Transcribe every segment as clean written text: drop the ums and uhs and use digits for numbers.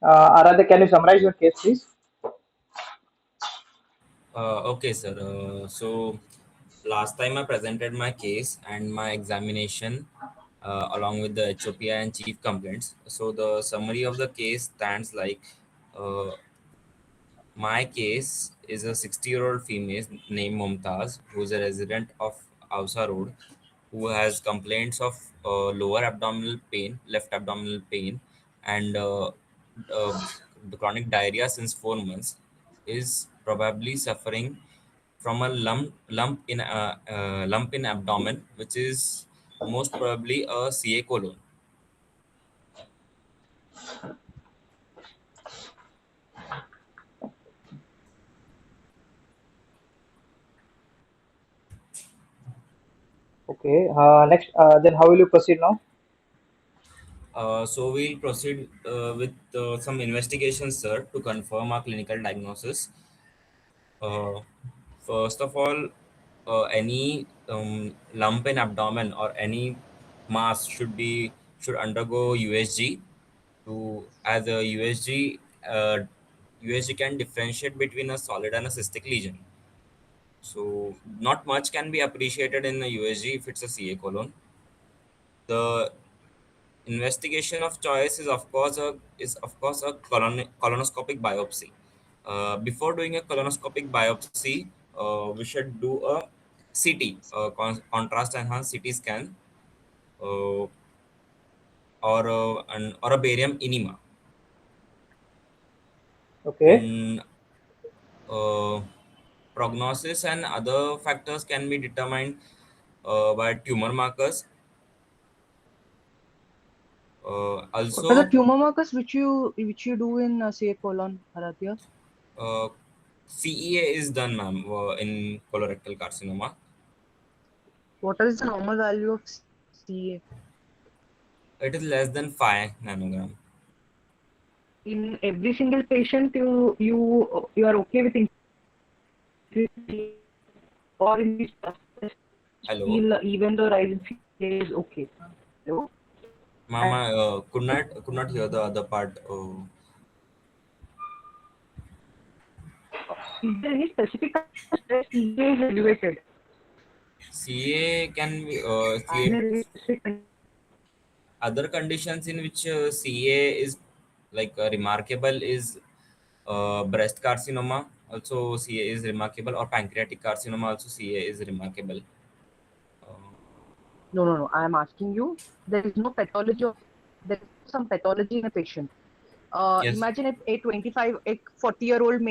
Aradhya, can you summarize your case, please? Okay, sir. So last time I presented my case and my examination along with the HOPI and chief complaints. So the summary of the case stands like uh, my case is a 60-year-old female named Mumtaz who is a resident of Ausa Road who has complaints of lower abdominal pain, left abdominal pain, and uh, the chronic diarrhea since 4 months, is probably suffering from a lump in abdomen, which is most probably a CA colon. Okay. Next, then how will you proceed now? So we'll proceed with some investigations, sir, to confirm our clinical diagnosis. Uh, First of all, any lump in abdomen or any mass should undergo USG to as a USG can differentiate between a solid and a cystic lesion. So not much can be appreciated in the USG if it's a CA colon. The investigation of choice is of course a colonoscopic biopsy. Before doing a colonoscopic biopsy, we should do a CT, contrast enhanced CT scan, uh, or a barium enema. Okay. And uh, prognosis and other factors can be determined by tumor markers. What are the Also, tumor markers which you do in say colon, Aradhya? uh, CEA is done, ma'am, in colorectal carcinoma. What is the normal value of CA? It is less than 5 nanogram. In every single patient, you are okay with increasing or in these process, Hello, still even the rise in CA is okay. Hello? ma'am, I could not hear the other part. Is there any specific stress CA is elevated? CA can be Any CA. very specific Other conditions in which CA is like remarkable is breast carcinoma. Also, CA is remarkable, or pancreatic carcinoma. Also, CA is remarkable. Uh, No, no, no. I am asking you. There is no pathology of there is some pathology in a patient. yes, Imagine a 25, a 40-year-old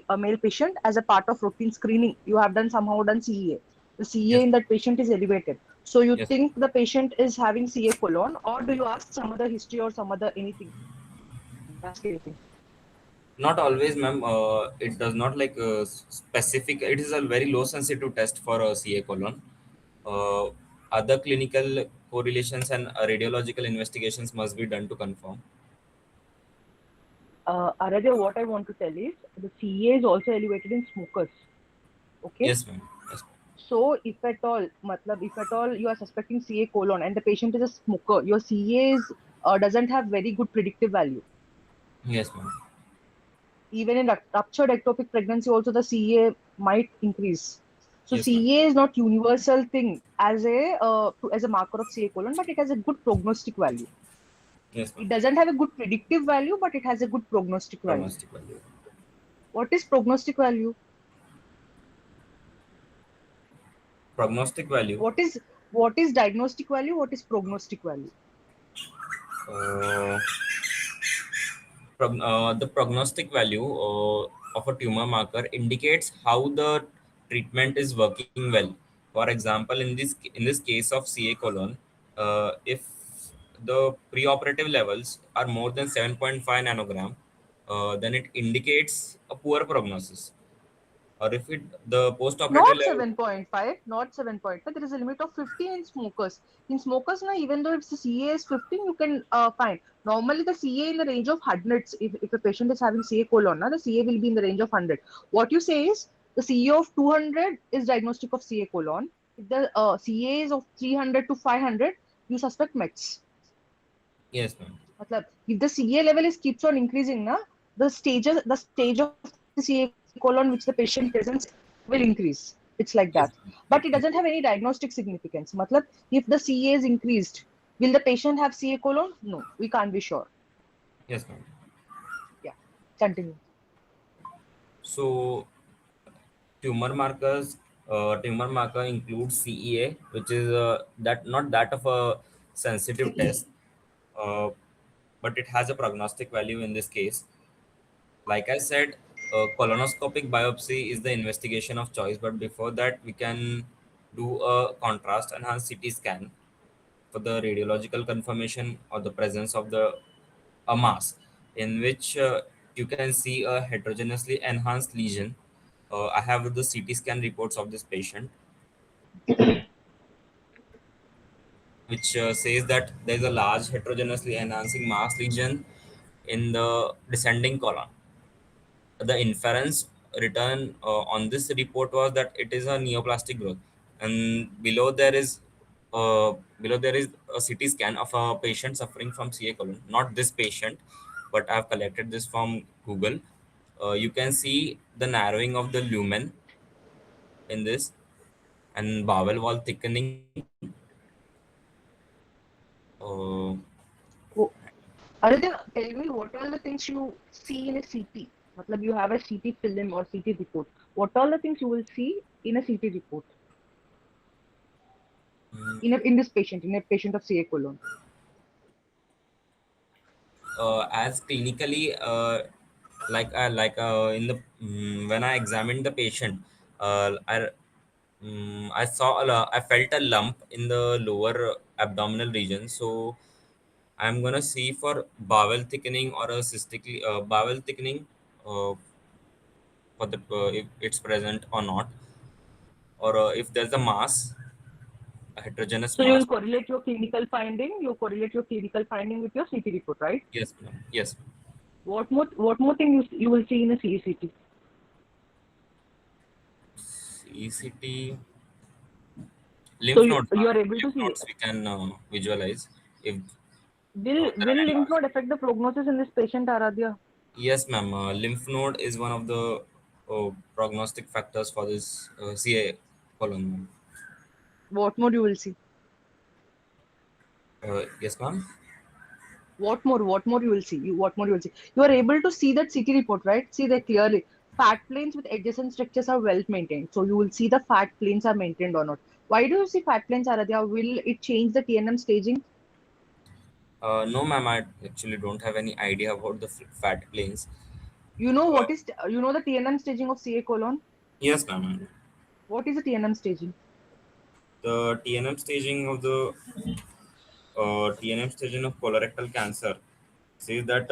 a male patient as a part of routine screening. You have somehow done CEA. The CEA yes, in that patient is elevated. So you yes. think the patient is having CA colon, or do you ask some other history or some other anything? Ask anything. Not always, ma'am. It does not like specific. It is a very low sensitive test for CA colon. Uh, Other clinical correlations and radiological investigations must be done to confirm. Aradhya, what I want to tell is the CA is also elevated in smokers. Okay. Yes, ma'am. Yes, So if at all you are suspecting CA colon and the patient is a smoker, your CA doesn't have very good predictive value. yes, ma'am. Even in ruptured ectopic pregnancy, also the CA might increase. So Yes, ma'am. CA is not universal thing as a marker of CA colon, but it has a good prognostic value. Yes, ma'am. It doesn't have a good predictive value, but it has a good prognostic value. Prognostic value. What is prognostic value? Prognostic value. What is what is diagnostic value? What is prognostic value? Uh, the prognostic value of a tumor marker indicates how the treatment is working well. For example, in this case of CA colon, if the preoperative levels are more than 7.5 nanogram, then it indicates a poor prognosis. Or if it the postoperative Not level, 7.5, not 7.5. There is a limit of 50 in smokers. In smokers, now, even though if the CA is 15, you can find. Normally, the CA in the range of hundreds. If a patient is having CA colon, now the CA will be in the range of 100. What you say is the CA of 200 is diagnostic of CA colon. If the CA is of 300 to 500, you suspect METs. yes, ma'am. matlab, if the CA level is keeps on increasing, na, the stage of the CA colon which the patient presents will increase. It's like that. Yes, But ma'am. it doesn't have any diagnostic significance. Matlab, if the CA is increased, will the patient have CA colon? No, we can't be sure. Yes, ma'am. Yeah, continue. So tumor markers, tumor marker includes CEA, which is that not that of a sensitive test, uh, but it has a prognostic value in this case. Like I said, colonoscopic biopsy is the investigation of choice, but before that, we can do a contrast enhanced CT scan for the radiological confirmation or the presence of the a mass in which you can see a heterogeneously enhanced lesion. I have the CT scan reports of this patient, which says that there is a large heterogeneously enhancing mass lesion in the descending colon. The inference written on this report was that it is a neoplastic growth, and below there is a CT scan of a patient suffering from CA colon. Not this patient, but I have collected this from Google. You can see the narrowing of the lumen in this and bowel wall thickening. Uh, Oh, Aradhya, tell me what all the things you see in a CT. Matlab, you have a CT film or CT report. What all the things you will see in a CT report in this patient, in a patient of CA colon. as clinically in the when I examined the patient, I saw I felt a lump in the lower abdominal region. So I'm gonna see for bowel thickening or a cystic bowel thickening, for the if it's present or not, or if there's a mass, a heterogeneous So you will mass. correlate your clinical finding. You correlate your clinical finding with your CT report, right? Yes, ma'am. Yes. What more thing you will see in a CT? ECT, So lymph nodes, you ma'am. are able to Lymph see. nodes we can visualize if there Will are lymph enlarged. node affect the prognosis in this patient, Aradhya? Yes, ma'am. Lymph node is one of the prognostic factors for this CA colon, ma'am. What more you will see? Yes, ma'am. What more? What more you will see? What more you will see? You are able to see that CT report, right? See that clearly. Fat planes with adjacent structures are well maintained. So you will see the fat planes are maintained or not. Why do you see fat planes, Aradhya? Will it change the TNM staging? No, ma'am. I actually don't have any idea about the fat planes. You know Uh, the TNM staging of CA colon? yes, ma'am. What is the TNM staging? The TNM staging of the TNM staging of colorectal cancer says that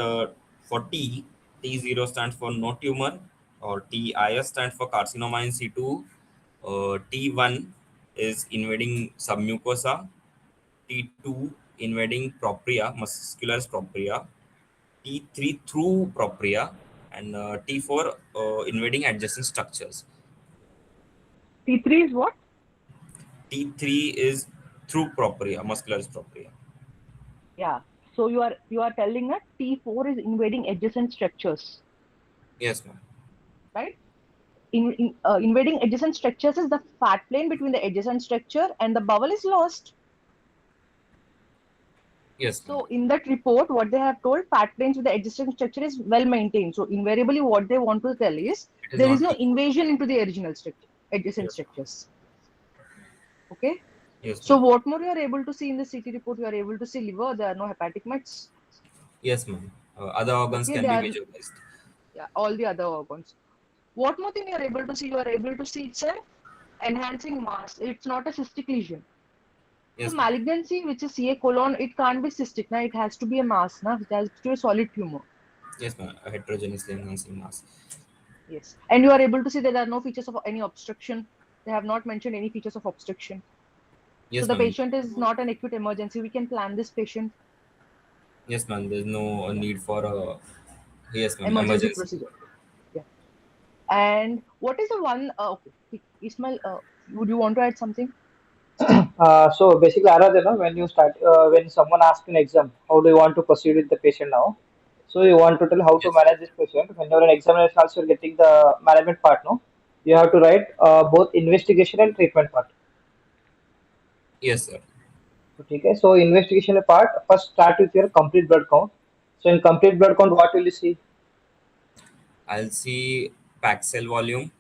for T0 stands for no tumor, or TIS stands for carcinoma in situ, T1 is invading submucosa, T2 invading propria, muscularis propria, T3 through propria, and T4 invading adjacent structures. T3 is what? T3 is through propria, muscularis propria. Yeah. So you are telling that T4 is invading adjacent structures, Yes, ma'am. right? Invading adjacent structures is the fat plane between the adjacent structure and the bowel is lost. Yes, ma'am. So in that report, what they have told, fat planes with the adjacent structure is well maintained. So invariably, what they want to tell is It is there is not no T. invasion into the original structure, adjacent Yes, ma'am. structures. Okay. Yes, So ma'am. what more you are able to see in the CT report? You are able to see liver. There are no hepatic mets. Yes, ma'am. Other organs Okay. can They be are, visualized. yeah, all the other organs. What more thing you are able to see? You are able to see it's a enhancing mass. It's not a cystic lesion. So Yes, ma'am. malignancy, which is CA colon, it can't be cystic. Now it has to be a mass. Now it has to be a solid tumor. Yes, ma'am. A heterogeneously enhancing mass. Yes. And you are able to see that there are no features of any obstruction. They have not mentioned any features of obstruction. So Yes, the ma'am. patient is not an acute emergency. We can plan this patient Yes, ma'am. There's no yeah, need for a yes, ma'am. emergency Emergency. procedure. Yeah. And what is the one? Okay, Ismail, would you want to add something? So basically, Aradhana, when someone asks an exam, how do you want to proceed with the patient now? So you want to tell how to Yes. manage this patient. When you're an examination, also you're getting the management part, no? You have to write both investigation and treatment part. Yes, sir. Okay, so investigation part, first start with your complete blood count. So in complete blood count, what will you see? I'll see pack cell volume,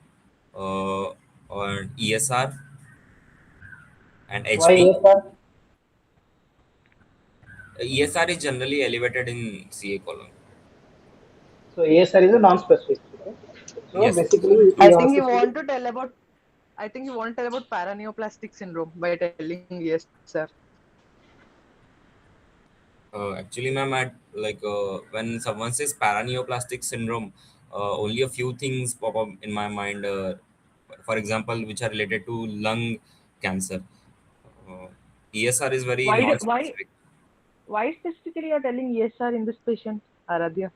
uh, or ESR and Why HP. ASR? ESR is generally elevated in CA column. So ASR is a non-specific. Okay. So Yes, sir. basically, I you have think to you see. want to tell about. I think you want to tell about paraneoplastic syndrome by telling yes, sir. Actually, ma'am, when someone says paraneoplastic syndrome, only a few things pop up in my mind. For example, which are related to lung cancer. Uh, ESR is very Why? non-specific. Why specifically you are telling yes, sir, in this patient, Aradhya?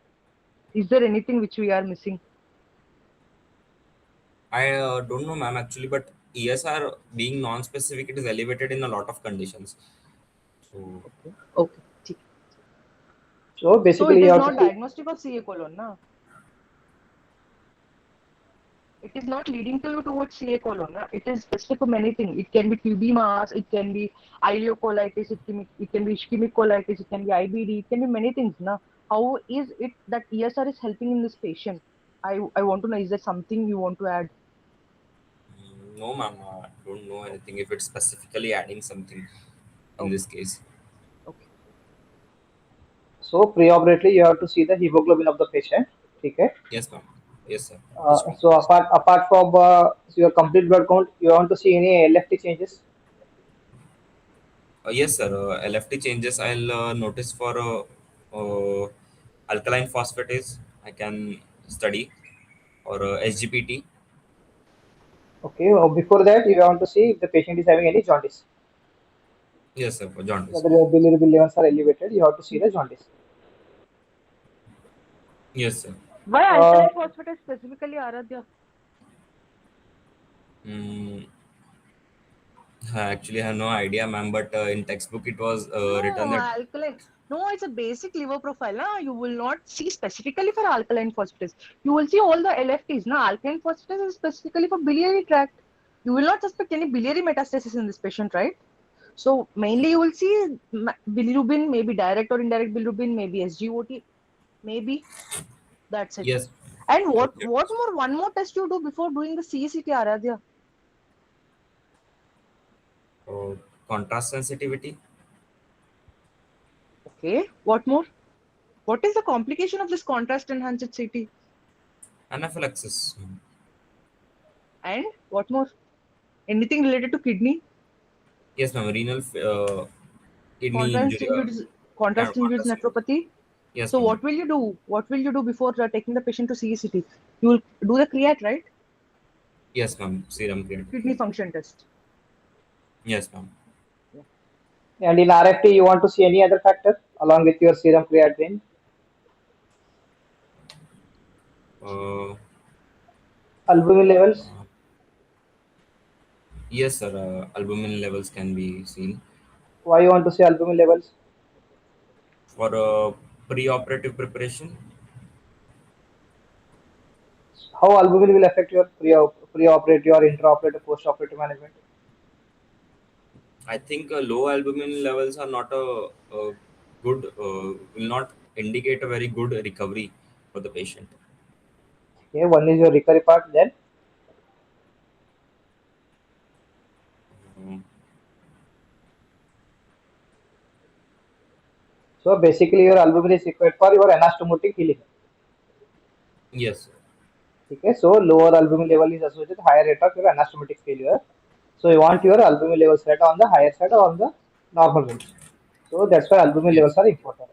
Is there anything which we are missing? I don't know, ma'am, actually, but ESR being non-specific, it is elevated in a lot of conditions. So Okay. Okay. ठीक. So So basically, it you is have to not see. diagnostic of CA colon, na? It is not leading to you towards CA colon, na? It is specific for many things. It can be TB mass, it can be ileocolitis, it can be ischemic colitis, it can be IBD, it can be many things, na? How is it that ESR is helping in this patient? I want to know, is there something you want to add? no, ma'am, I don't know anything if it's specifically adding something in this Okay. case. Okay. So preoperatively, you have to see the hemoglobin of the patient. Okay. Yes, ma'am. Yes, sir. HP. So apart from your complete blood count, you want to see any LFT changes. Yes, sir. LFT changes I'll notice for alkaline phosphatase. I can study, or SGPT. Okay. Before that, you want to see if the patient is having any jaundice. Yes, sir. For jaundice. Whether your bilirubin levels are elevated, you have to see the jaundice. Yes, sir. Why Uh, alkaline phosphatase specifically, Aradhya? Mm, I actually have no idea, ma'am. But in textbook it was written No, that. alkaline. No, it's a basic liver profile. Na? You will not see specifically for alkaline phosphatase. You will see all the LFTs. Na? Alkaline phosphatase is specifically for biliary tract. You will not suspect any biliary metastasis in this patient, right? So mainly you will see bilirubin, maybe direct or indirect bilirubin, maybe SGOT, maybe that's it. Yes. And Okay. what more? One more test you do before doing the CECT, Aradhya. Uh, Contrast sensitivity, Okay. What more? What is the complication of this contrast enhanced CT? anaphylaxis. And what more? Anything related to kidney? Yes, ma'am. Renal kidney Contrast injury. induced contrast induced Contrast. nephropathy. Yes, So ma'am. what will you do? What will you do before taking the patient to CECT? You will do the creat, right? Yes, ma'am. Serum Kidney creatinine. function test. Yes, ma'am. Yeah. and in RFT, you want to see any other factor along with your serum creatinine, Uh, albumin levels. yes, sir. Albumin levels can be seen Why you want to see albumin levels? for pre-operative preparation. How albumin will affect your pre-operative or intraoperative, post-operative management? I think low albumin levels are not a good, will not indicate a very good recovery for the patient. Okay, one is your recovery part. Then, Um, so basically, your albumin is required for your anastomotic healing. yes, sir. Okay, so lower albumin level is associated with higher rate of your anastomotic failure. So you want your albumin levels set on the higher side or on the normal range. So that's why albumin Yes, levels are important.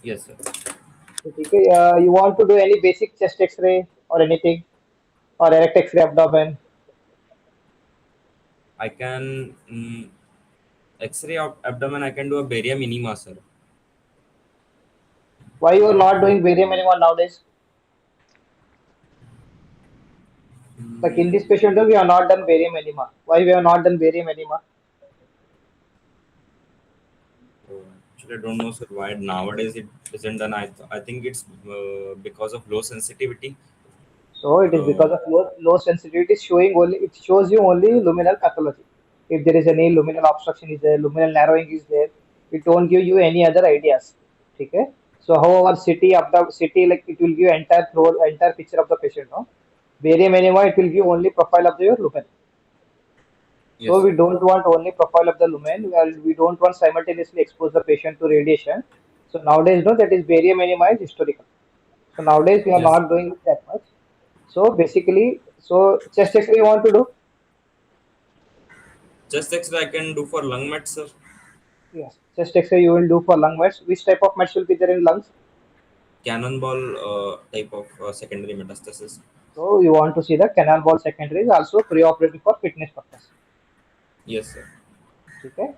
yes, sir. Okay, you want to do any basic chest X-ray or anything or erect X-ray abdomen. I can X-ray of abdomen. I can do a barium enema, sir. Why you are not doing barium enema nowadays? Like in Mm, this patient, we have not done barium enema. Why we have not done barium enema? Actually, I don't know, sir, why nowadays it isn't done. I think it's because of low sensitivity So it or is because of low sensitivity showing only, it shows you only luminal pathology. If there is any luminal obstruction is there, luminal narrowing is there, it won't give you any other ideas. Okay. So however city of the city, like it will give entire throat, entire picture of the patient, no? Barium enema, it will give only profile of your lumen. yes, So we sir. don't want only profile of the lumen, we don't want simultaneously expose the patient to radiation. So nowadays, no, that is barium enema is historical. So nowadays we are Yes, not doing that much. So basically, so chest X-ray you want to do? just X-ray I can do for lung mets, sir. Yes. Chest X-ray you will do for lung mets. Which type of mets will be there in lungs? Cannonball type of secondary metastasis. So you want to see the canal wall secondaries also pre-operative for fitness purpose. Yes, sir. Okay.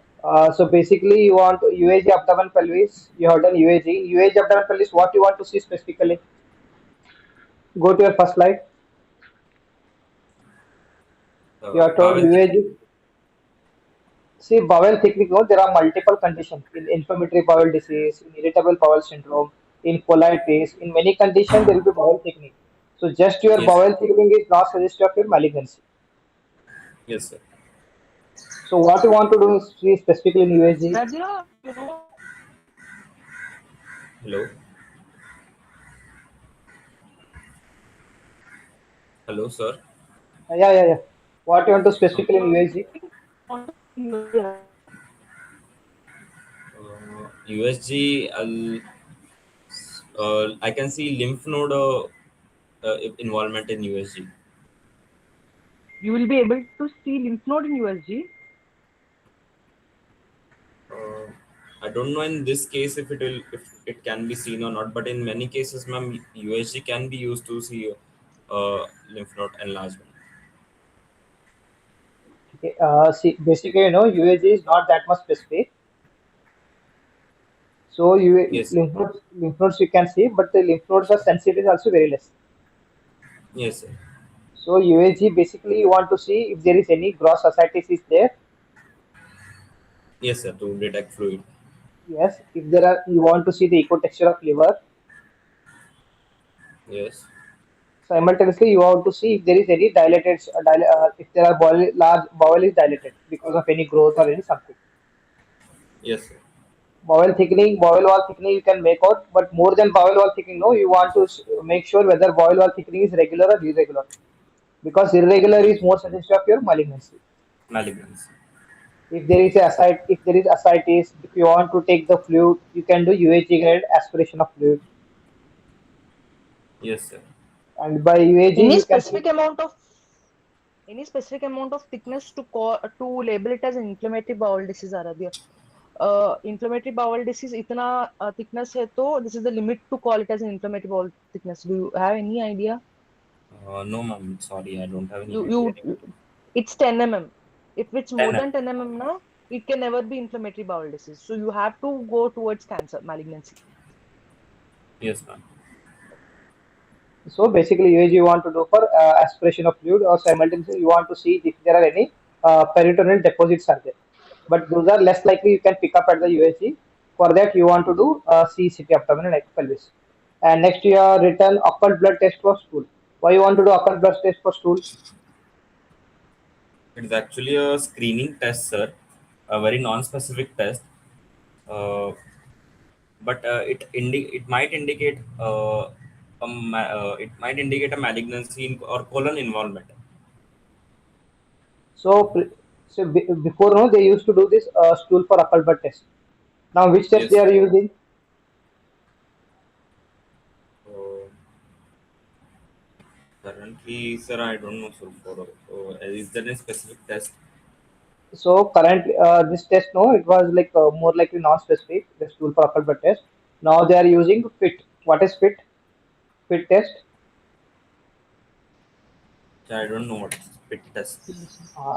So basically you want UAG abdomen pelvis. You have done UAG. UAG abdomen pelvis. What you want to see specifically? Go to your first slide. You are told Bowel thickening. UAG. See, bowel thickening, no, there are multiple conditions in inflammatory bowel disease, in irritable bowel syndrome, in colitis. In many conditions, there will be bowel thickening. So, just your Yes, bowel thickening is not suggestive of your malignancy. yes, sir. So, what you want to do is see specifically in USG. Nadia, you know, Hello, hello, sir. Yeah. What you want to specifically in uh, USG? USG, I can see lymph node involvement in USG. you will be able to see lymph node in USG. Uh, I don't know in this case if it can be seen or not, but in many cases, ma'am, USG can be used to see lymph node enlargement. Okay. See, basically, USG is not that much specific. So, Yes, sir. lymph nodes you can see, but the lymph nodes are sensitivity is also very less. Yes, sir. So UAG basically you want to see if there is any gross ascites is there. Yes, sir. To detect fluid. Yes, if there are you want to see the echo texture of liver. Yes, Simultaneously you want to see if there is any dilated if there are large bowel is dilated because of any growth or any something. yes, sir. Bowel wall thickening you can make out, but more than bowel wall thickening, no, you want to make sure whether bowel wall thickening is regular or irregular because irregular Yes. is more suggestive of your malignancy. Malignancy. If there is ascites, if you want to take the fluid, you can do UAG grade aspiration of fluid. Yes, sir. And by UAG, Any you can specific see. amount of any specific amount of thickness to to label it as an inflammatory bowel disease, Aradhya? Inflammatory bowel disease इतना thickness है तो this is the limit to call it as an inflammatory bowel thickness. Do you have any idea? No, ma'am. Sorry, I don't have any You idea. it's 10 mm. If it's more 10. than 10 mm now, it can never be inflammatory bowel disease. So you have to go towards cancer, malignancy. Yes, ma'am. So basically, UAG you want to do for aspiration of fluid, or simultaneously you want to see if there are any peritoneal deposits are there. But those are less likely you can pick up at the UAG. For that, you want to do CCT abdominal like pelvis. And next, you are written occult blood test for stool. Why you want to do occult blood test for stool? It's actually a screening test, sir. A very non-specific test. Uh, but it might indicate it might indicate a malignancy or colon involvement. So, before no, they used to do this stool for occult blood test. Now, which test they Yes. are using? Uh, Currently, sir, I don't know. So, is there a specific test? So current this test, no, it was like more likely non-specific. This tool for upper blood test. Now they are using FIT. What is FIT? FIT test. I don't know what spit test.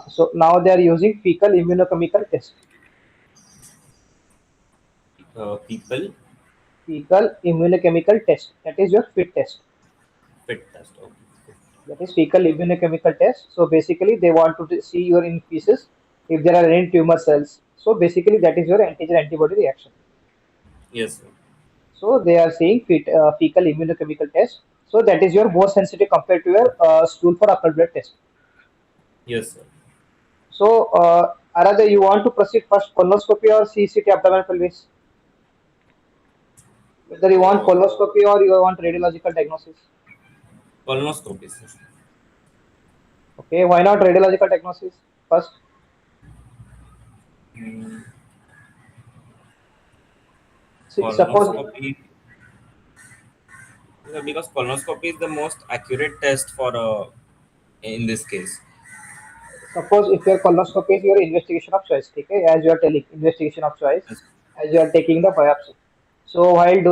So now they are using fecal immunochemical test. People Fecal immunochemical test. That is your FIT test. spit test. Okay. That is fecal immunochemical test. So basically, they want to see your in feces if there are any tumor cells. So basically, that is your antigen antibody reaction. Yes, sir. So they are saying fecal immunochemical test. So that is your more sensitive compared to your stool for occult blood test. Yes, sir. So Aradha, you want to proceed first colonoscopy or CCT abdominal pelvis? Whether you want Uh, colonoscopy or you want radiological diagnosis. Colonoscopy, sir. Okay, why not radiological diagnosis first? Mm, See, suppose Colonoscopy, yeah, because colonoscopy is the most accurate test for in this case. suppose if your colonoscopy is your investigation of choice, okay, as you are telling investigation of choice, Yes, as you are taking the biopsy. So yes, while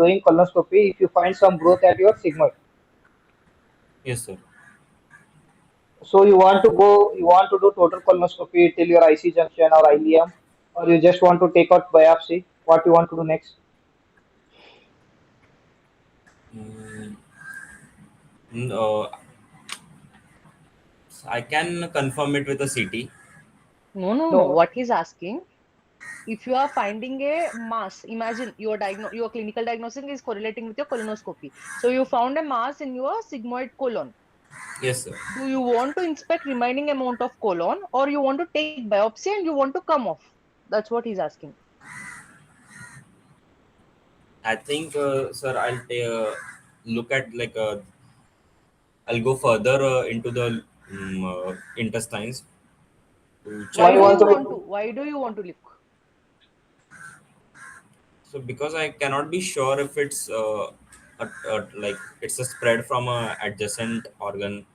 doing colonoscopy, if you find some growth at your sigmoid, yes, sir. so you want to do total colonoscopy till your IC junction or ileum, or you just want to take out biopsy. What you want to do next? Mm, I can confirm it with a CT. No, no, no. No, What he's asking, if you are finding a mass, imagine your clinical diagnosis is correlating with your colonoscopy. So you found a mass in your sigmoid colon. Yes, sir. Do you want to inspect remaining amount of colon, or you want to take biopsy and you want to come off? That's what he's asking. I think, sir, look at like I'll go further into the intestines to why check Why you do that. want you want to? to? Why do you want to look? So because I cannot be sure if it's like it's a spread from a adjacent organ,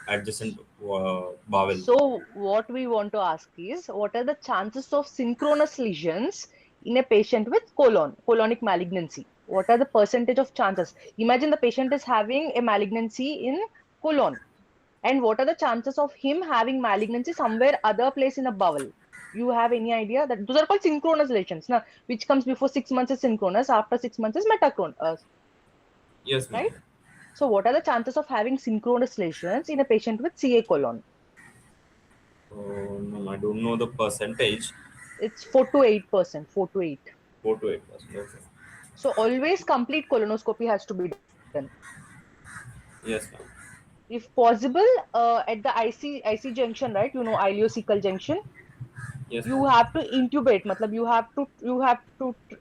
adjacent bowel. So what we want to ask is, what are the chances of synchronous lesions in a patient with colonic malignancy? What are the percentage of chances? Imagine the patient is having a malignancy in colon, and what are the chances of him having malignancy somewhere other place in the bowel? You have any idea? That those are called synchronous lesions. Now, which comes before 6 months is synchronous, after 6 months is Yes, ma'am. right? So, what are the chances of having synchronous lesions in a patient with CA colon? No, I don't know the percentage. It's 4 to 8%. 4 to 8. 4 to 8%. Okay. So, always complete colonoscopy has to be done. Yes, ma'am. If possible, at the IC junction, right? Ileocecal junction, Yes, you ma'am. have to intubate. Matlab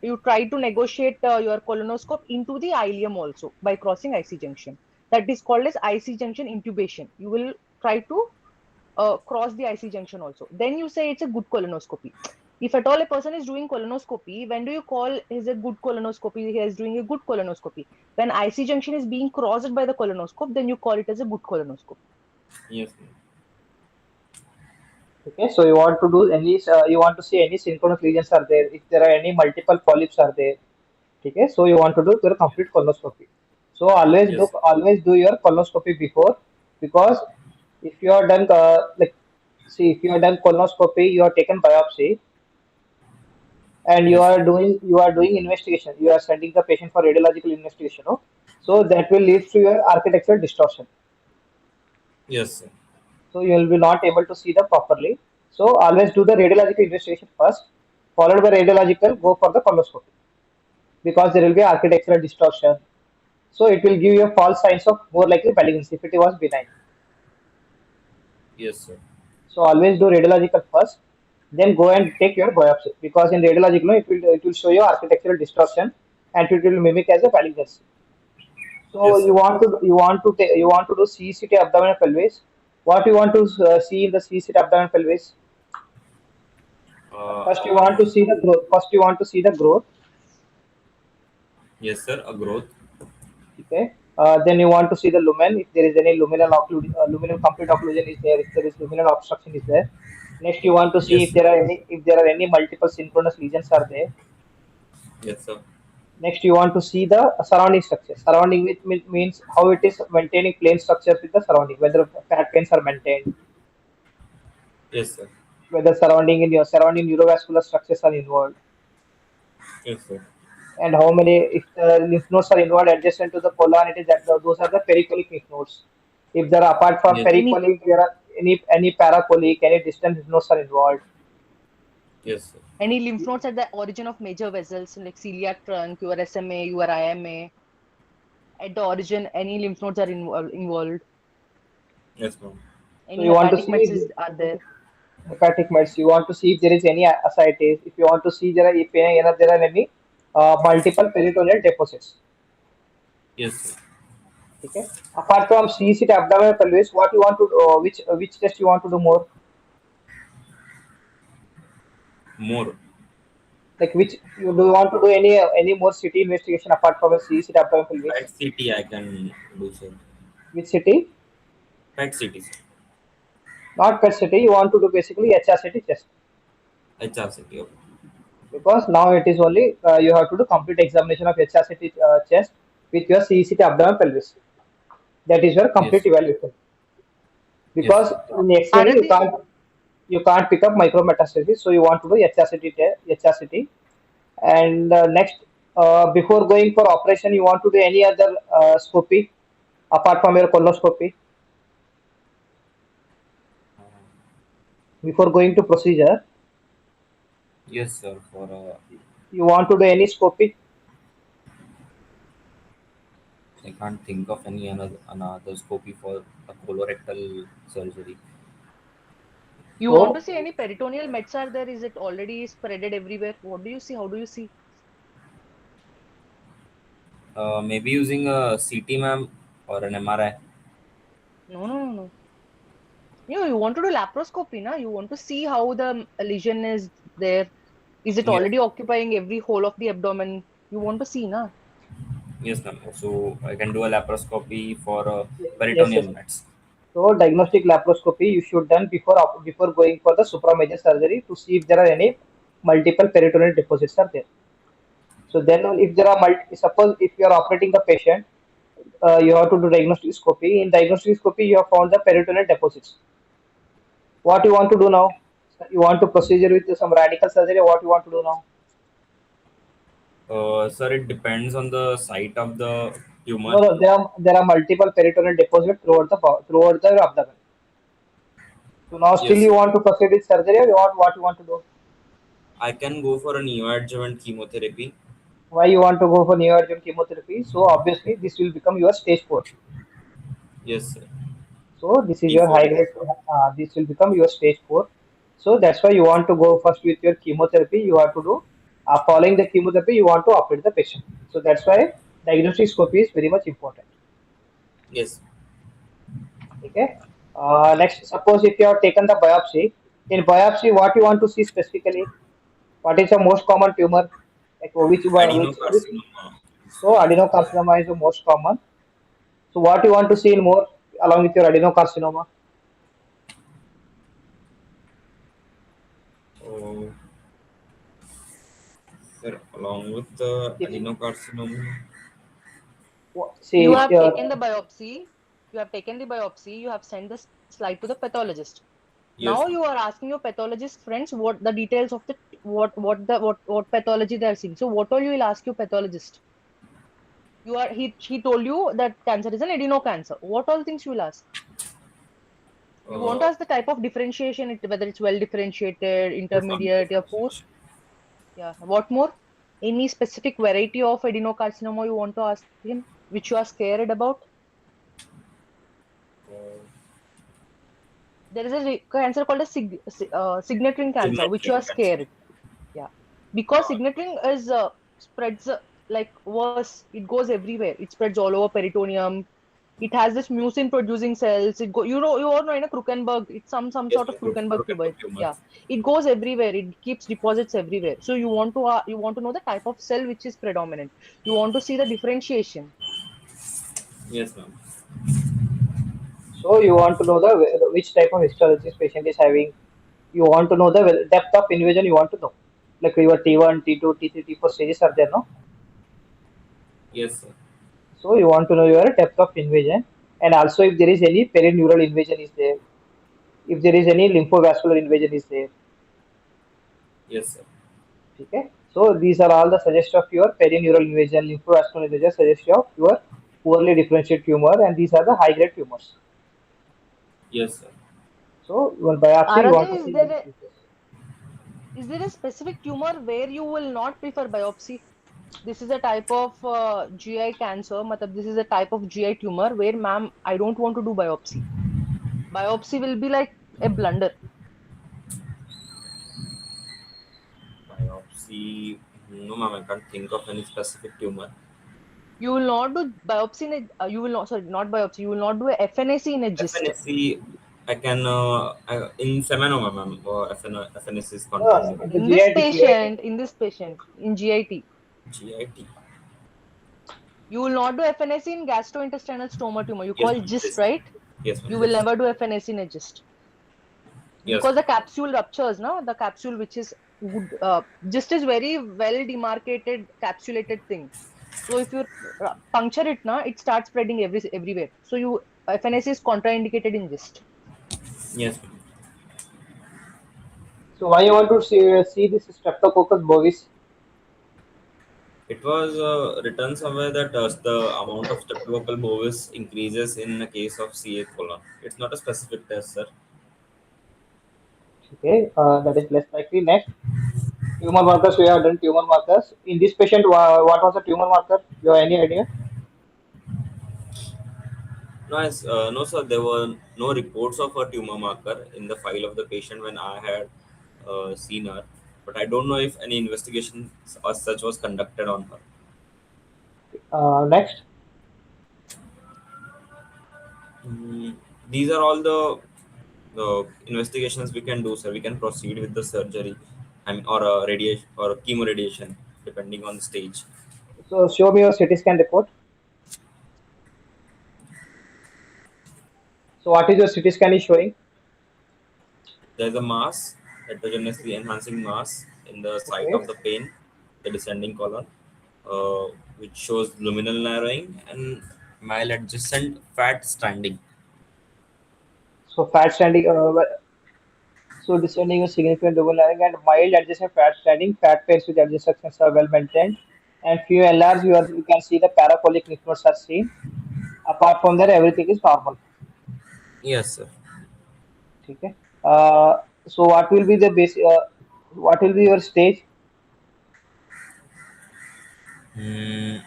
you try to negotiate your colonoscope into the ileum also by crossing IC junction. That is called as IC junction intubation. You will try to cross the IC junction also. Then you say it's a good colonoscopy. If at all a person is doing colonoscopy, when do you call is a good colonoscopy? He is doing a good colonoscopy. When IC junction is being crossed by the colonoscope, then you call it as a good colonoscopy. Yes, ma'am. Okay, so you want to do you want to see any synchronous lesions are there. If there are any multiple polyps are there, okay, so you want to do your complete colonoscopy. So Yes. always do your colonoscopy before, because if you are done see, if you are done colonoscopy, you are taken biopsy, and Yes, sir. you are doing investigation. You are sending the patient for radiological investigation. No? So that will lead to your architectural distortion. Yes, sir. So you will be not able to see them properly. So always do the radiological investigation first, followed by radiological, go for the colonoscopy, because there will be architectural distortion. So it will give you a false signs of more likely malignancy if it was benign. Yes, sir. So always do radiological first, then go and take your biopsy, because in radiological no, it will show you architectural distortion and it will mimic as a malignancy. So Yes, sir. you want to do CCT abdominal pelvis. What you want to see in the CCT abdominal pelvis? Uh, First you want to um, see the growth. First you want to see the growth. yes, sir. A growth. Okay. Then you want to see the lumen. If there is any luminal complete occlusion is there. If there is luminal obstruction is there. Next you want to see Yes, if sir. there are any multiple synchronous lesions are there. Yes, sir. Next you want to see the surrounding structure. Surrounding which means how it is maintaining plane structures with the surrounding. Whether fat planes are maintained. Yes, sir. Whether surrounding neurovascular structures are involved, Yes, sir. and how many, if the lymph nodes are involved adjacent to the colon, it is that those are the pericolic lymph nodes. If there are apart from Yes, Any pericolic, there are any paracolic, any distant lymph nodes are involved. Yes, sir. Any lymph nodes at the origin of major vessels like celiac trunk, your SMA, your IMA. At the origin, any lymph nodes are involved. Yes, ma'am. So Any you want to hepatic see mets are there. hepatic mets. You want to see if there is any ascites. If you want to see there are any multiple peritoneal deposits. Yes, sir. Okay. Apart from C-seat abdominal pelvis, what you want to which test you want to do more? More. Like which you do you want to do any more city investigation apart from a C-seat abdominal pelvis? PET CT I can do, sir. Which city? PET CT, sir. Not PET city. You want to do basically HRCT test HRCT. Okay. because now it is only you have to do complete examination of HRCT chest with your C-seat abdominal pelvis. That is your Yes, complete sir. evaluation. Yes, Because sir. in X-ray Arathi, you can't pick up micrometastasis, so you want to do HRCT. And next, before going for operation, you want to do any other scopy apart from your colonoscopy before going to procedure. Yes, sir. For You want to do any scopy. I can't think of any another scopy for a colorectal surgery. you want to So see any peritoneal mets are there? Is it already spreaded everywhere? What do you see? How do you see? Maybe using a CT, ma'am, or an MRI. No, no, no, no. You want to do laparoscopy, na? You want to see how the lesion is there. Is it Yes. already occupying every hole of the abdomen? You want to see, na? Yes, ma'am. So I can do a laparoscopy for yes, peritoneal yes. mets. So diagnostic laparoscopy you should done before going for the supramajor surgery to see if there are any multiple peritoneal deposits are there. So then if there are suppose if you are operating the patient, you have to do diagnostic scopy. In diagnostic scopy, you have found the peritoneal deposits. What you want to do now? You want to procedure with some radical surgery. What you want to do now? Sir, it depends on the site of the No, tumor. no. There are multiple peritoneal deposits throughout the abdomen. So now still Yes, you sir. want to proceed with surgery, or you want what you want to do? I can go for a neoadjuvant chemotherapy. Why you want to go for neoadjuvant chemotherapy? So obviously this will become your stage 4. Yes, sir. So this is your Before high it. grade. This will become your stage 4. So that's why you want to go first with your chemotherapy. You have to do following the chemotherapy. You want to operate the patient. So that's why diagnostic scope is very much important. Yes. Okay. Next, suppose if you have taken the biopsy, in biopsy, what you want to see specifically? What is the most common tumor? Like which Adenocarcinoma. so adenocarcinoma is the most common. So what you want to see in more along with your adenocarcinoma? Oh, sir, along with the If adenocarcinoma. You see, have taken the biopsy. You have taken the biopsy. You have sent the slide to the pathologist. Yes, Now ma'am. you are asking your pathologist friends what the details of the what pathology they are seeing. So what all you will ask your pathologist? He told you that cancer is an adenocancer. What all things you will ask? You want to Uh, ask the type of differentiation, whether it's well differentiated, profound intermediate, or poor. differentiation. Yeah. What more? Any specific variety of adenocarcinoma you want to ask him, which you are scared about? Uh, There is a cancer called a signet ring cancer, which you Signature are cancer. scared. Yeah, because Uh, signet ring is spreads like worse. It goes everywhere. It spreads all over peritoneum. It has this mucin producing cells. It go you all know in a Krukenberg. It's some yes, sort of ma'am. Krukenberg tumor. Rocket tumor. Yeah, it goes everywhere. It keeps deposits everywhere. So you want to know the type of cell which is predominant. You want to see the differentiation. Yes, ma'am. so you want to know the which type of histology patient is having. You want to know the depth of invasion. You want to know, like your T1, T2, T3, T4 stages are there, no? Yes, sir. So you want to know your depth of invasion, and also if there is any perineural invasion is there, if there is any lymphovascular invasion is there. Yes, sir. Okay. So these are all the suggest of your perineural invasion, lymphovascular invasion, suggest of your poorly differentiated tumor, and these are the high grade tumors. Yes, sir. So your biopsy, you want Aradhya, to is see the there a diseases. Is there a specific tumor where you will not prefer biopsy? This is a type of GI cancer, matlab this is a type of GI tumor where, ma'am, I don't want to do biopsy. Biopsy will be like a blunder. Biopsy? No, ma'am, I can't think of any specific tumor. You will not do biopsy in a, you will not, sorry, not biopsy, you will not do a FNAC in a gist. FNSC, I can, in seminoma, ma'am, FNSC is No, contraindicated. the GIT. In this patient, in GIT, GIT. you will not do FNAC in gastrointestinal stoma tumor. You Yes, call ma'am. gist, Yes, right? yes, ma'am. You will Yes. never do FNAC in a gist. Yes. Because the capsule ruptures, no? The capsule which is would just is very well demarcated capsulated thing. So if you puncture it, na, it starts spreading everywhere. So you FNAC is contraindicated in gist. Yes, ma'am. So why you want to see this Streptococcus bovis? It was written somewhere that the amount of streptococcal bovis increases in the case of CA colon. It's not a specific test, sir. Okay, that is less likely. Next, tumor markers. We have done tumor markers. In this patient, what was the tumor marker? You have any idea? No, no, sir. There were no reports of a tumor marker in the file of the patient when I had seen her. But I don't know if any investigation as such was conducted on her. Next, Mm, these are all the investigations we can do, sir. We can proceed with the surgery, or a radiation or a chemo radiation, depending on the stage. so show me your CT scan report. So what is your CT scan is showing? There's a mass, heterogeneously enhancing mass in the site Okay, of the pain, the descending colon, uh, which shows luminal narrowing and mild adjacent fat stranding. so fat standing. So descending is significant double narrowing and mild adjacent fat standing. Fat pairs with adjacent sections are well maintained. And few enlarged, you can see the paracolic lymph nodes are seen. Apart from that, everything is normal. Yes, sir. Okay. So what will be the base? What will be your stage? Hmm,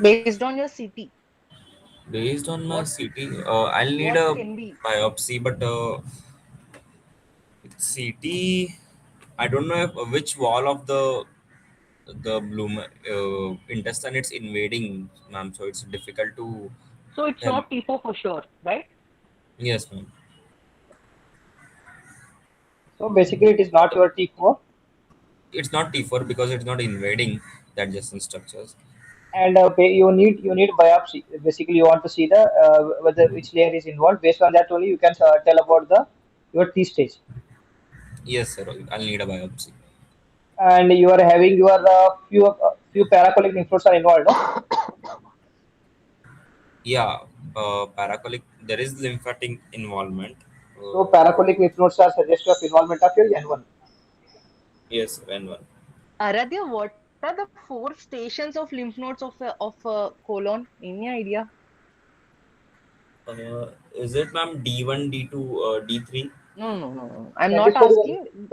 Based on your CT, based on my what CT, I'll need what a can be? biopsy, but CT, I don't know which wall of the bloom intestine it's invading, ma'am. So it's difficult to So it's tell. not T4 for sure, right? Yes, ma'am. So basically, it is not your T4, It's not T4 because it's not invading the adjacent structures. and you need biopsy. Basically, you want to see the whether which layer is involved. Based on that only, you can tell about the your T stage. Yes, sir. I'll need a biopsy. And you are having your few paracolic lymph nodes are involved. No? Yeah, paracolic. There is lymphatic involvement. So Uh, paracolic lymph nodes are suggestive of involvement of your N1. yes, N1. Aradhya, what are the 4 stations of lymph nodes of colon? Any idea? Is it, ma'am, D1, D2, D3? No. I'm That not is for your asking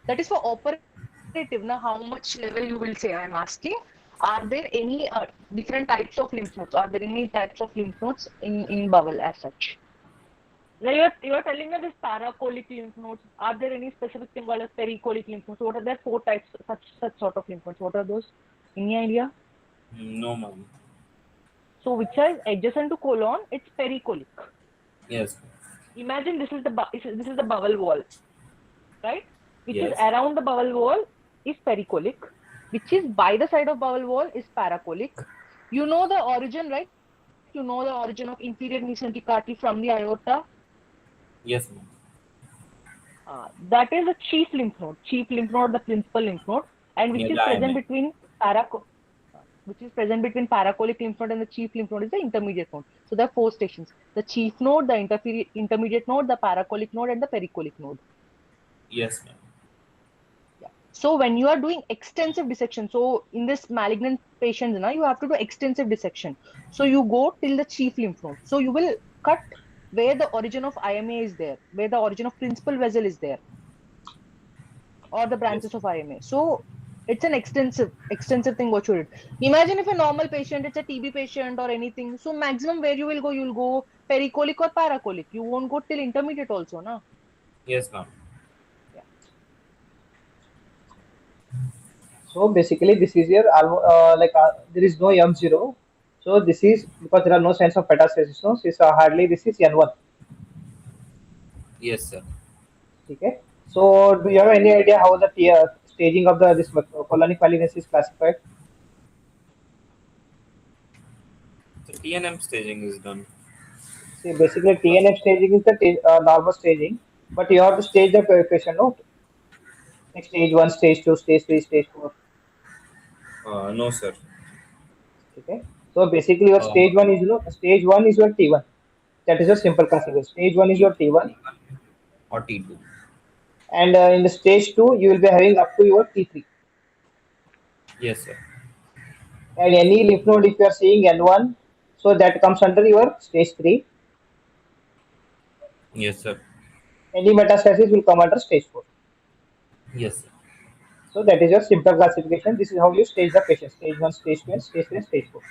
that is for operative. Now, how much level you will say? I'm asking. Are there any different types of lymph nodes? Are there any types of lymph nodes in bowel as such? Now you're telling me this paracolic lymph nodes. Are there any specific thing called as pericolic lymph nodes? What are there 4 types such sort of lymph nodes? What are those? Any idea? No, ma'am. So which is adjacent to colon, it's pericolic. Yes. Imagine this is the bowel wall, right? Which is Yes. around the bowel wall is pericolic, which is by the side of bowel wall is paracolic. You know the origin, right? You know the origin of inferior mesenteric artery from the aorta. Yes, ma'am. That is a chief lymph node, the principal lymph node, and Near the IMA. which is present between paracolic lymph node and the chief lymph node is the intermediate node. So there are 4 stations: the chief node, the intermediate node, the paracolic node, and the pericolic node. Yes, ma'am. Yeah. So when you are doing extensive dissection, so in this malignant patients, now you have to do extensive dissection. So you go till the chief lymph node. So you will cut where the origin of IMA is there, where the origin of principal vessel is there. or the Yes. branches of IMA. So it's an extensive thing what you did. Imagine if a normal patient, it's a TB patient or anything. So maximum where you'll go pericolic or paracolic. You won't go till intermediate also, na? Yes, ma'am. Yeah. So basically, this is your there is no M0. So this is because there are no signs of metastasis. No, this hardly this is N1. Yes, sir. Okay. So do you have any idea how the staging of the this colonic malignancy is classified? So TNM staging is done. See, basically TNF staging is the normal staging, but you have to stage the patient. No, like stage one, stage two, stage three, stage four. No, sir. Okay. So basically, your Uh, stage one is stage one is your T1. That is your simple classification. Stage one is your T1, or T2. and in the stage two, you will be having up to your T3. Yes, sir. And any lymph node, if you are seeing N1, so that comes under your stage three. Yes, sir. Any metastasis will come under stage four. Yes, sir. So that is your simple classification. This is how you stage the patient: stage one, stage two, and stage three, and stage four.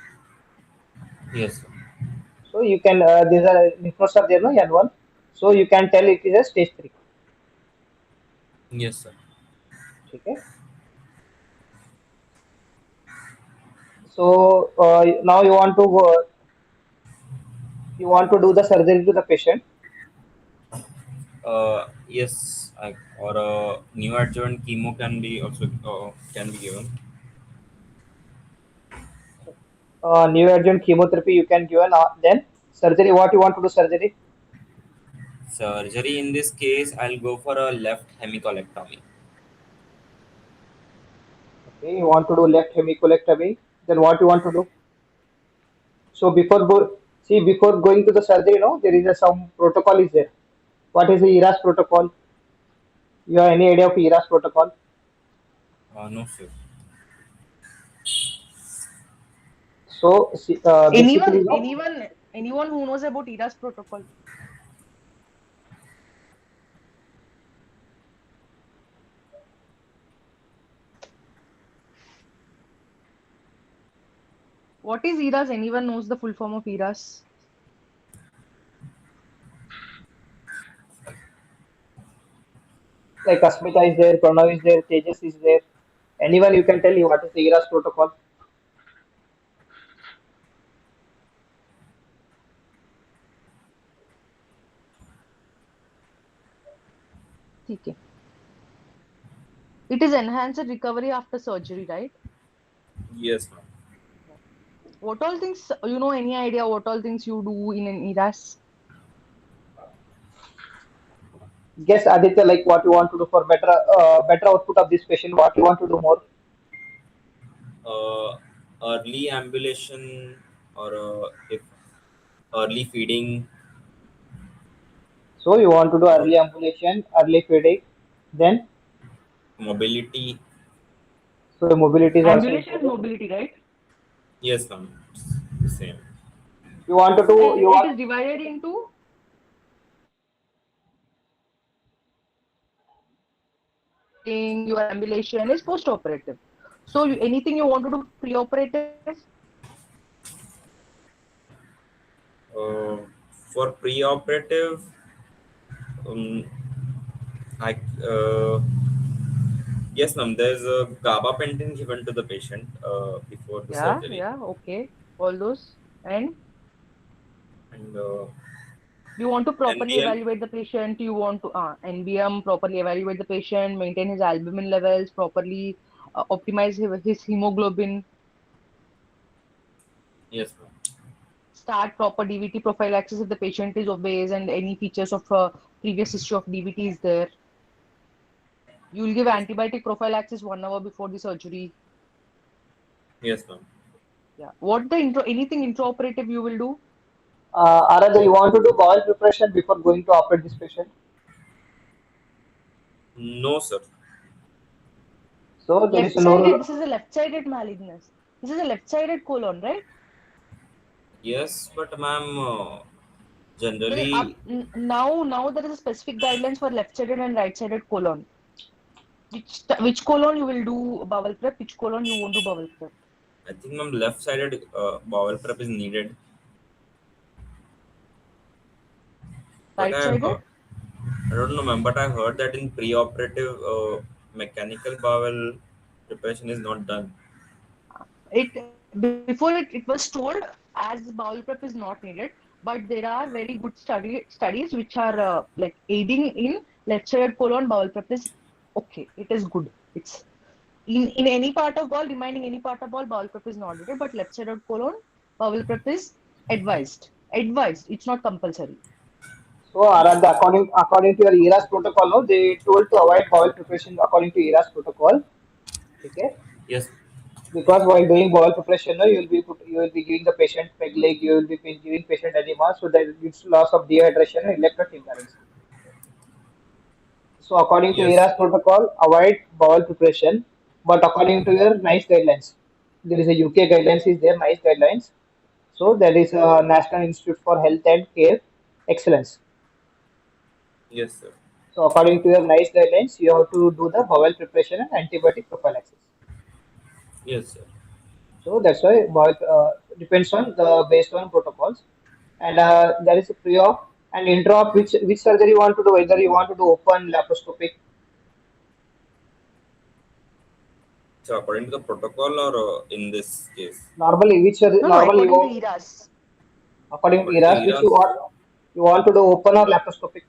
Yes, sir. So you can these are lymph nodes are there, no N1. So you can tell it is a stage three. Yes, sir. Okay. So now you want to do the surgery to the patient. Yes, or neoadjuvant chemo can be also can be given. Neoadjuvant chemotherapy you can give, and then surgery. What you want to do surgery? Surgery in this case, I'll go for a left hemicolectomy. Okay, you want to do left hemicolectomy. Then what you want to do? So before going to the surgery, there is some protocol is there. What is the ERAS protocol? You have any idea of ERAS protocol? No, sir. So basically, Anyone who knows about ERAS protocol. What is ERAS? Anyone knows the full form of ERAS? like Asmita is there, Pranav is there, Tejas is there. Anyone you can tell you what is the ERAS protocol? Okay. It is enhanced recovery after surgery, right? Yes, ma'am. What all things, any idea what all things you do in an ERAS? Guess Aditya, like what you want to do for better output of this patient, what you want to do more. Uh, Early ambulation or if early feeding So you want to do or early ambulation, early feeding, then mobility. so the mobility is also Ambulation is important. mobility, right? Yes, ma'am. It's the same. You want to do And you it want is divided into feeding, your ambulation is post-operative. So anything you want to do pre-operative? Uh, for pre-operative, um, I yes, ma'am. There's a gabapentin given to the patient before the Yeah, surgery, yeah, okay. All those. And and you want to properly NBM. evaluate the patient, you want to NBM, properly evaluate the patient, maintain his albumin levels, properly optimize his hemoglobin, Yes, ma'am. start proper DVT prophylaxis if the patient is obese and any features of previous history of DVT is there. You will give Yes, ma'am. antibiotic prophylaxis 1 hour before the surgery. Yes, ma'am. Yeah. What the anything intraoperative you will do? or rather you want to do bowel preparation before going to operate this patient. No, sir. So there is no Left-sided, rule. this is a left-sided malignancy. This is a left-sided colon, right? Yes, but ma'am, Well, generally, now there is a specific guidelines for left-sided and right-sided colon. Which colon you will do bowel prep, which colon you won't do bowel prep. I think ma'am left-sided bowel prep is needed, but Right sided. I don't know ma'am, but I heard that in pre-operative mechanical bowel preparation is not done. It was told as bowel prep is not needed, but there are very good studies which are like aiding in left-sided colon bowel prep is okay. It is good. It's in any part of bowel, remaining any part of bowel prep is not needed, but left-sided colon bowel prep is advised. Advised. It's not compulsory. So Aradhya, according to your ERAS protocol, no, they told to avoid bowel preparation according to ERAS protocol. Okay? Yes, Because while doing bowel preparation, no, you will be giving the patient peg leg, you will be giving patient edema, so that it's loss of dehydration and electrolyte imbalance. So according to yes, ERAS protocol, avoid bowel preparation. But according to your NICE guidelines, there is a UK guidelines is there, NICE guidelines. So there is a National Institute for Health and Care Excellence. yes, sir. So according to your NICE guidelines, you have to do the bowel preparation and antibiotic prophylaxis. Yes, sir. So that's why bowel depends on the based on protocols, and there is a pre-op and intra-op. Which surgery you want to do? Whether you want to do open laparoscopic. So according to the protocol or in this case, Normally, which No, no, normally according to you ERAS. according to according to ERAS, which ERAS, you want to do open or laparoscopic?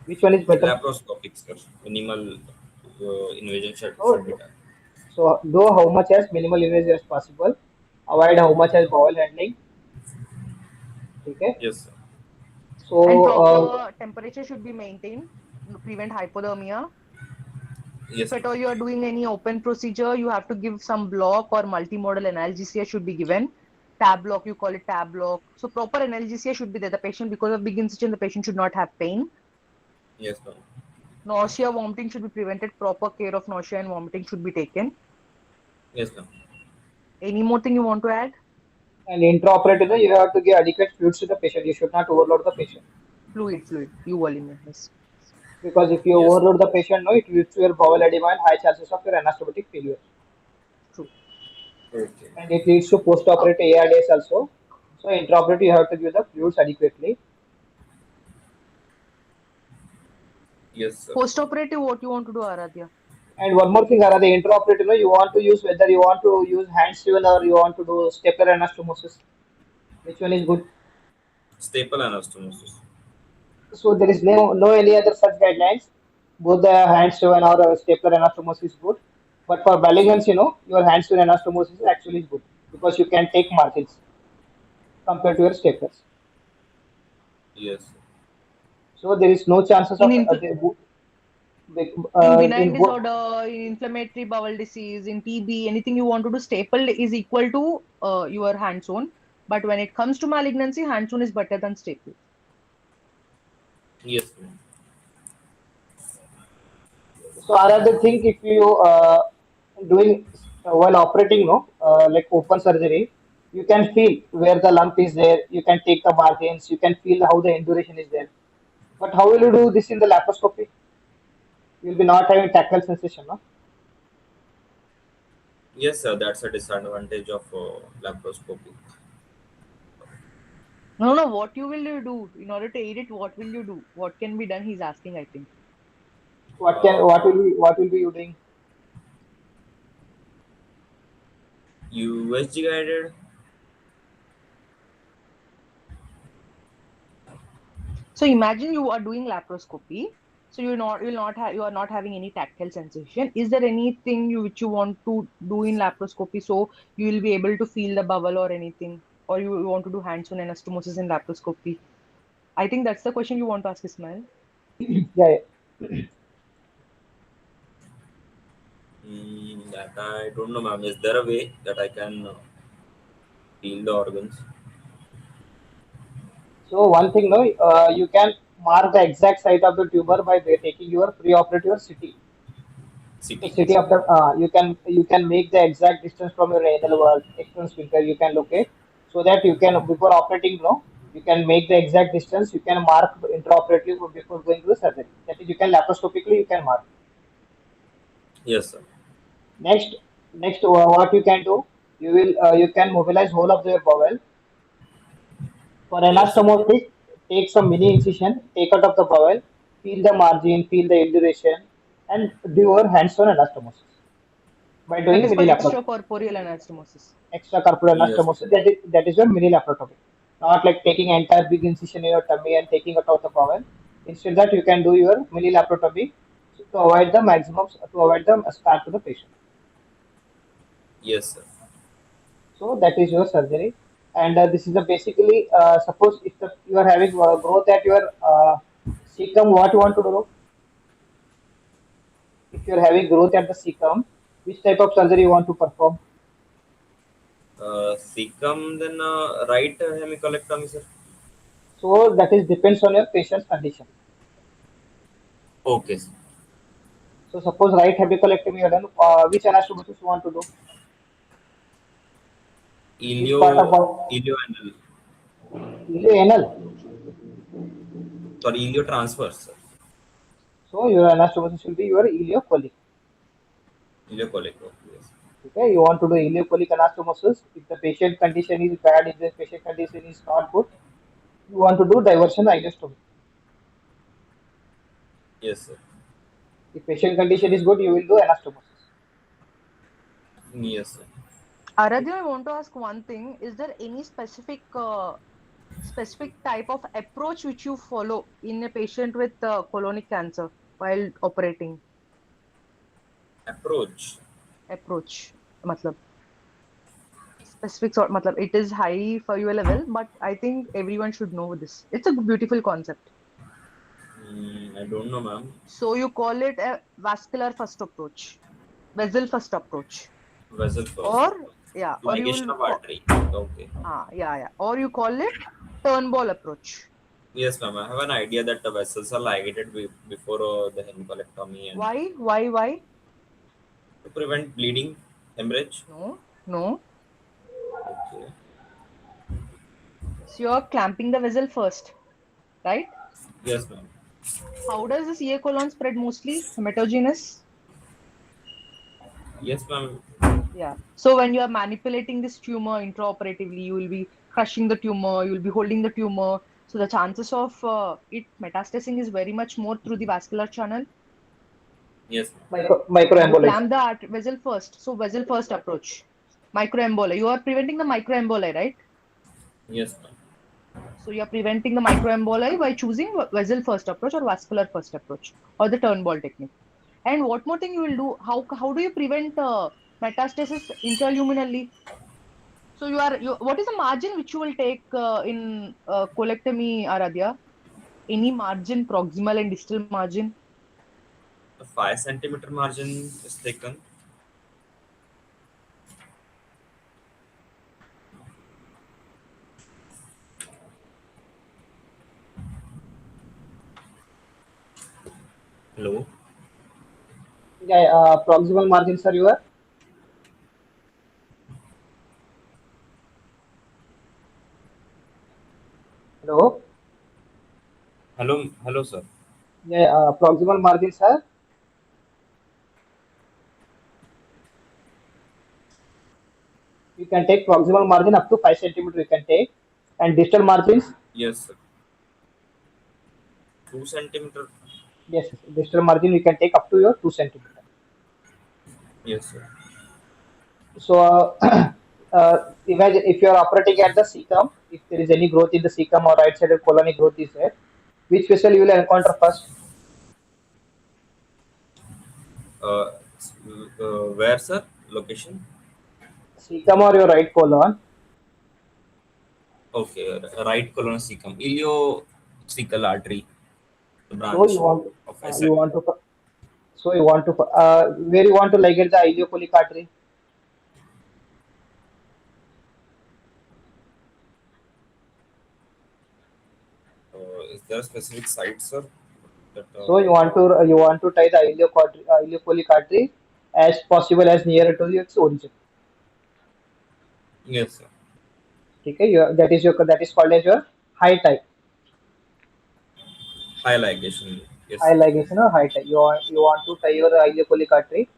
Which one is better? laparoscopic, sir. Minimal invasion should be So done. do how much as minimal invasive as possible. Avoid how much as bowel handling. Okay. Yes, sir. And So proper temperature should be maintained to prevent hypothermia. If Yes, at ma'am. all you are doing any open procedure, you have to give some block or multimodal analgesia should be given. Tab block, you call it tab block. So proper analgesia should be there. The patient, because of big incision, the patient should not have pain. Yes, ma'am. Nausea, vomiting should be prevented. Proper care of nausea and vomiting should be taken. Yes, ma'am. Any more thing you want to add? and intraoperative, you have to give adequate fluids to the patient. You should not overload the patient Fluid. You volume, yes. because if you Yes, ma'am. overload the patient, no, it leads to your bowel edema and high chances of your anastomotic failure, True. Okay. and it leads to Oh, post-operative ARDS also. So intraoperative, you have to give the fluids adequately. Yes, sir. post-operative, what you want to do, Aradhya? And one more thing, Ara, the intraoperative, no, you want to use whether you want to use hand sewn or you want to do stapler anastomosis. Which one is good? Staple anastomosis. So there is no any other such guidelines. Both the hand sewn or stapler anastomosis is good. But for malignancy, your hand sewn anastomosis is actually good because you can take margins compared to your staplers. Yes, sir. So there is no chances In of infl in benign in both. disorder, in inflammatory bowel disease, in TB, anything you want to do, staple is equal to your hand sewn. But when it comes to malignancy, hand sewn is better than staple. Yes, ma'am. So another thing, if you doing while operating, no, like open surgery, you can feel where the lump is there. You can take the margins. You can feel how the induration is there. But how will you do this in the laparoscopy? You'll be not having tactile sensation, no? Yes, sir. That's a disadvantage of laparoscopy. No, no, what you will you do in order to aid it? What will you do? What can be done? He's asking, I think. Uh, What will be you doing? USG guided. So imagine you are doing laparoscopy. So you are not having any tactile sensation. Is there anything which you want to do in laparoscopy so you will be able to feel the bowel or anything, or you want to do hands-on anastomosis in laparoscopy? I think that's the question you want to ask, Ismail. Yeah, That I don't know, ma'am. Is there a way that I can feel the organs? so one thing, no, you can mark the exact site of the tumor by taking your preoperative CT. So City. city of the you can make the exact distance from your anal wall, external sphincter. You can locate so that you can before operating, you can make the exact distance. You can mark intraoperative before going to the surgery. That is, you can laparoscopically you can mark. Yes, sir. Next, what you can do, you can mobilize whole of the bowel. For Yes, sir. anastomosis, take some mini incision, take out of the bowel, feel the margin, feel the induration, and do your hands-on anastomosis by That doing is mini called laparotomy. extracorporeal anastomosis. Extracorporeal Yes, anastomosis, that is your mini laparotomy. Not like taking entire big incision in your tummy and taking it out the bowel. Instead that you can do your mini laparotomy to avoid the maximum, to avoid the scar to the patient. yes, sir. So that is your surgery, and this is the basically suppose if you are having growth at your cecum, what you want to do? If you are having growth at the cecum, which type of surgery you want to perform? Cecum, then right hemicolectomy, sir. So that is depends on your patient's condition. Okay, sir. So suppose right hemicolectomy you are done, which anastomosis you want to do? Which Ilio, part of body? ilioanal, Ileoanal. sorry, ilio transfer, sir. So your anastomosis will be your ileocolic. Iliocolic, okay, yes. Okay, you want to do ileocolic anastomosis. If the patient condition is bad, if the patient condition is not good, you want to do diversion ileostomy. Yes, sir. If patient condition is good, you will do anastomosis. Yes, sir. Aradhya, I want to ask one thing. Is there any specific type of approach which you follow in a patient with colonic cancer while operating? Approach. Approach, matlab specific sort, matlab it is high for your level, but I think everyone should know this. It's a beautiful concept. I don't know, ma'am. So you call it a vascular first approach, vessel first approach, Vessel first. or yeah, or you Ligation will of artery. Okay. yeah, or you call it turnbull approach. Yes, ma'am. I have an idea that the vessels are ligated before the hemicolectomy and Why? to prevent bleeding, hemorrhage. No. Okay. So you're clamping the vessel first, right? Yes, ma'am. How does the CA colon spread mostly? Hematogenous? Yes, ma'am. Yeah. So when you are manipulating this tumor intraoperatively, you will be crushing the tumor, you will be holding the tumor. So the chances of it metastasizing is very much more through the vascular channel. Yes, ma'am. And you Microembolism. clamp the vessel first. So vessel first approach. Microemboli. You are preventing the microemboli, right? Yes, ma'am. So you are preventing the microemboli by choosing vessel first approach or vascular first approach or the Turnbull technique. And what more thing you will do? How do you prevent metastasis intraluminally? So what is the margin which you will take in colectomy, Aradhya? Any margin, proximal and distal margin? A 5 centimeter margin is taken. Hello. Yeah, proximal margins are your. Hello. Hello. Hello, sir. Yeah, proximal margins are. You can take proximal margin up to 5 centimeter. You can take, and distal margins. Yes, sir. 2 centimeter. Yes, yes, distal margin you can take up to your 2 centimeter. Yes, sir. So, imagine if you are operating at the cecum, if there is any growth in the cecum or right sided colonic growth is there, which vessel you will encounter first? Uh, where, sir? Location? Cecum or your right colon. Okay. Right colonoscopy. Iliocecal artery So branch of SI. you want to, where you want to ligate the ileocholic artery. Is there a specific site, sir? That So you want to tie the ileocholic artery as possible as near to its origin. yes, sir. Okay, that is called as your high tie, High ligation. Yes, high sir. ligation or high tie. You want to tie your ileocholic artery.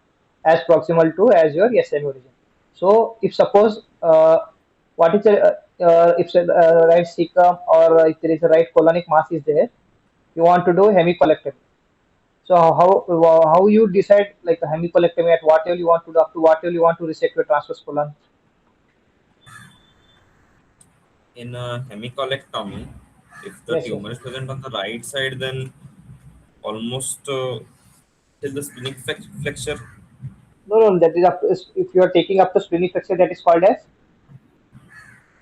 as proximal to as your SM origin. So if suppose what is if right cecum or if there is a right colonic mass is there, you want to do hemicolectomy. So how you decide like a hemicolectomy at what level you want to do, up to what level you want to resect your transverse colon? In a hemicolectomy, if the Yes, yes. tumor is present on the right side, then almost till the splenic flexure No, no, that is up. If you are taking up the splenic flexure, that is called as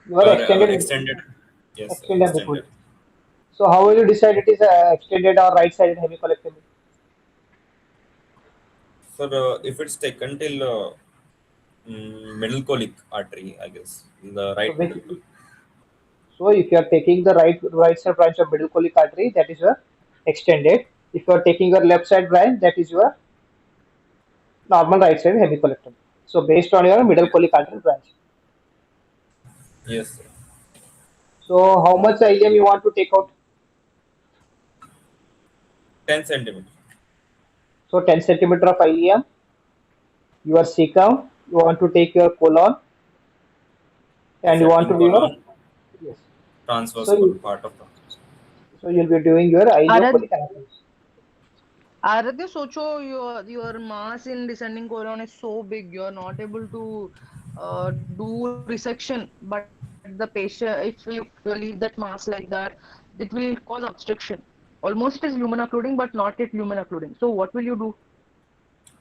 your or extended extended. Yes, extended extended. method. So how will you decide it is extended or right-sided hemicolectomy? For if it's taken till middle colic artery, I guess the So right which middle colic. so if you are taking the right side branch of middle colic artery, that is your extended. If you are taking your left side branch, that is your normal right side hemicolectomy. So based on your middle Yes, colic artery branch. yes, sir. So how much ileum you want to take out? 10 centimeter. So 10 centimeter of ileum. Your cecum. You want to take your colon, and you want Ascending to do your colon, yes. transverse So colon, you, part of transverse. so you'll be doing your Arad, ileocolic anatomy. Aradhya, socho your mass in descending colon is so big, you're not able to do resection. But the patient, if you leave that mass like that, it will cause obstruction. Almost it is lumen occluding, but not yet lumen occluding. So what will you do?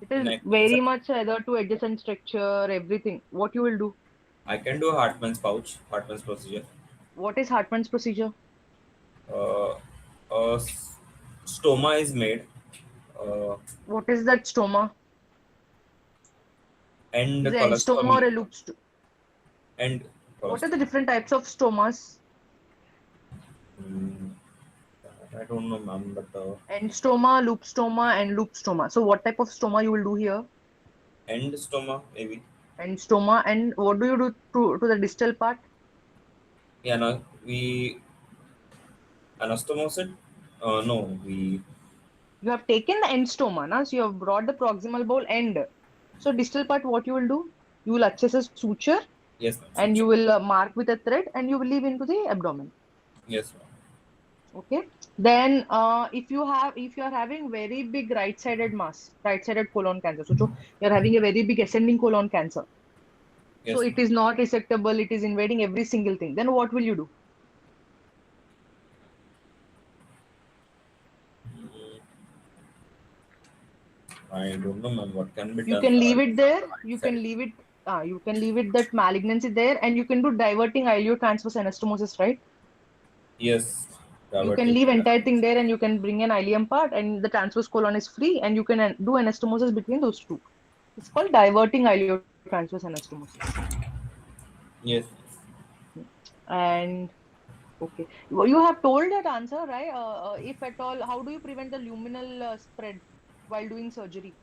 It is Next, very much either to adjacent structure, everything. What you will do? I can do a Hartmann's pouch, Hartmann's procedure. What is Hartmann's procedure? Uh, stoma is made, uh, What is that stoma? and Is it end stoma or colostomy, a loop? and What are the colostomy. different types of stomas? Mm, I don't know, ma'am, but End stoma, and loop stoma. So what type of stoma you will do here? end stoma maybe. End stoma, and what do you do to the distal part? Yeah, no, we anastomosis. No, we You have taken the end stoma, na? So you have brought the proximal bowel end. So distal part, what you will do? You will access a suture yes, ma'am, and you suture. will mark with a thread and you will leave into the abdomen. Yes, ma'am. Okay. Then if you are having very big right-sided mass, right-sided colon cancer, so you're having a very big ascending colon cancer. So Yes, it ma'am. is not resectable, it is invading every single thing. Then what will you do? Mm, I don't know, ma'am. What can be You done? can leave it It's on there, the right you side. can leave it, you can leave it that malignancy there, and you can do diverting ileotransverse anastomosis, right? Yes, You can diverting. leave entire thing there and you can bring an ileum part and the transverse colon is free and you can do anastomosis between those two. It's called diverting ileotransverse anastomosis. Yes, And okay, you have told that answer, right? If at all, how do you prevent the luminal spread while doing surgery?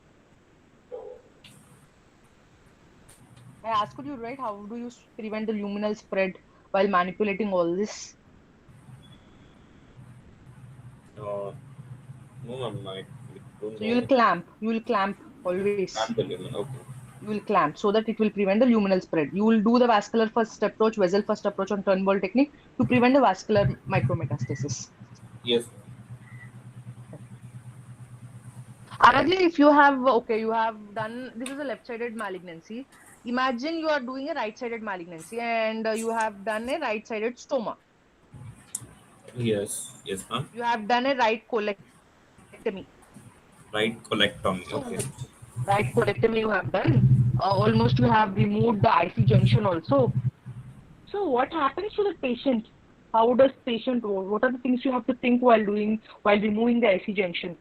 I asked you, right? How do you prevent the luminal spread while manipulating all this? uh, no, ma'am. I don't So know. you will clamp always. Can't the lumen. Okay. You will clamp so that it will prevent the luminal spread. You will do the vascular first approach, vessel first approach on Turnbull technique to prevent the vascular micrometastasis. Yes. Aradhya, if you have, okay, you have done, this is a left-sided malignancy. Imagine you are doing a right-sided malignancy and you have done a right-sided stoma. Yes. Yes, ma'am. You have done a right colectomy. Right colectomy. So, Okay. right colectomy you have done. Almost you have removed the IC junction also. So, what happens to the patient? How does patient, what are the things you have to think while removing the IC junction?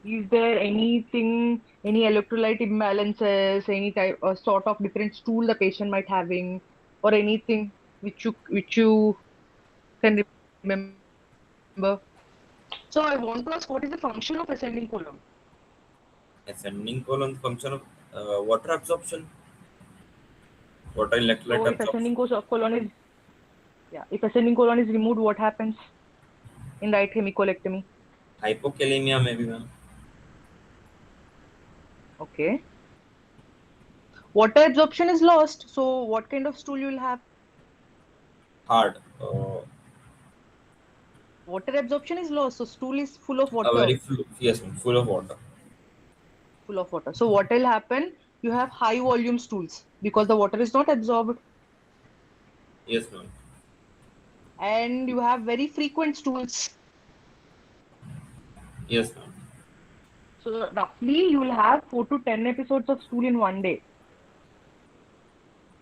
Is there anything, any electrolyte imbalances, any type or sort of different stool the patient might having, or anything which you can remember? So I want to ask, what is the function of ascending colon? Ascending colon function of water absorption, water So electrolyte if absorption, ascending colon is yeah, if ascending colon is removed, what happens in right hemicolectomy? hypokalemia maybe, ma'am. Okay. Water absorption is lost. So what kind of stool you will have? Hard. Water absorption is lost. So stool is full of A water. very yes, ma'am, full of water. Full of water. So what will happen? You have high volume stools because the water is not absorbed, Yes, ma'am. and you have very frequent stools. Yes, ma'am. So roughly you will have 4 to 10 episodes of stool in one day,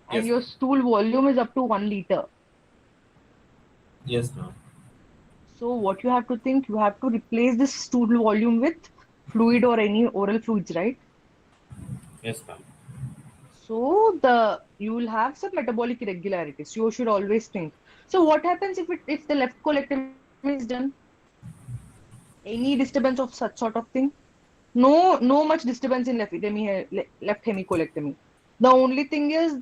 and Yes, your ma'am. stool volume is up to 1 liter. Yes, ma'am. So what you have to think, you have to replace this stool volume with fluid or any oral fluids, right? Yes, ma'am. So the you will have some metabolic irregularities. You should always think. So what happens if the left colectomy is done? Any disturbance of such sort of thing? No much disturbance in left hemicolectomy. The only thing is,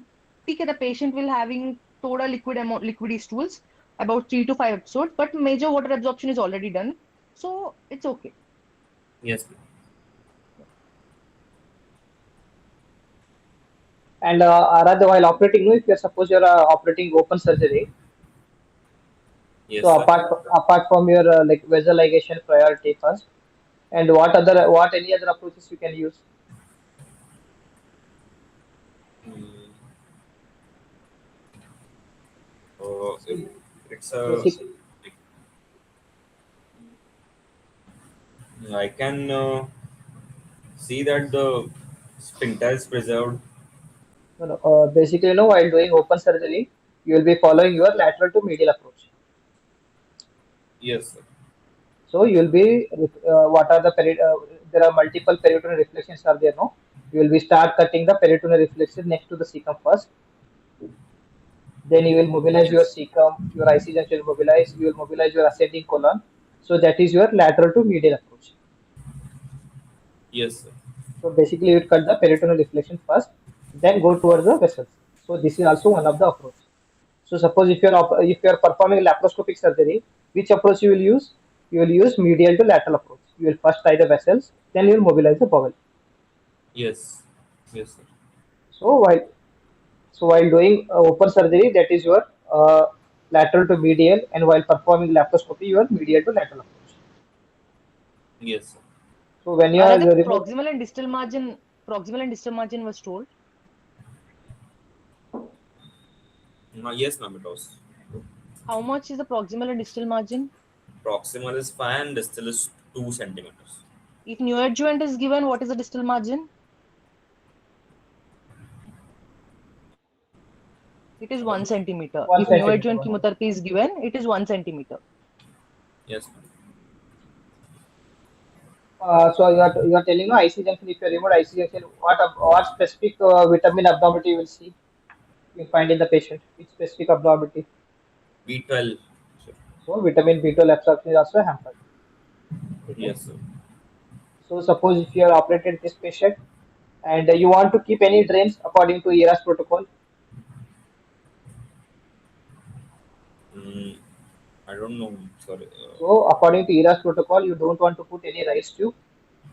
okay, the patient will having total liquidy stools about 3 to 5 episodes, but major water absorption is already done, so it's okay. Yes, ma'am. And Aradhya, while operating, no, if you're suppose you're operating open surgery, so Yes, sir. apart from your like vessel ligation priority first, and what any other approaches you can use? Mm, if See, it's a, basic, I can see that the sphincter is preserved. basically, while doing open surgery, you will be following your lateral to medial approach. Yes, sir. So you will be what are the there are multiple peritoneal reflections are there, no? You will be start cutting the peritoneal reflection next to the cecum first. Then you will mobilize your Yes. cecum, your IC junction will mobilize, you will mobilize your ascending colon. So that is your lateral to medial approach. Yes, sir. So basically you cut the peritoneal deflection first, then go towards the vessels. So this is also one of the approach. So suppose if you are performing laparoscopic surgery, which approach you will use? You will use medial to lateral approach. You will first tie the vessels, then you will mobilize the bowel. Yes. Yes, sir. So while doing open surgery, that is your lateral to medial, and while performing laparoscopy, your medial to lateral approach. Yes, sir. So when you Are are the remove, proximal and distal margin was told? Yes, ma'am, it was. How much is the proximal and distal margin? Proximal is 5 and distal is 2 centimeters. If neoadjuvant is given, what is the distal margin? It is 1 centimeter. one If centimeter. neoadjuvant chemotherapy is given, it is 1 centimeter. Yes, ma'am. So you are telling no IC junction. If you remove IC junction, what specific vitamin abnormality you will see you find in the patient? Which specific abnormality? B12. Sir. So vitamin B12 absorption is also hampered. Okay. Yes, sir. So suppose if you are operated this patient and you want to keep any drains according to ERAS protocol. Mm, I don't know. Sorry. So according to ERAS protocol, you don't want to put any rice tube.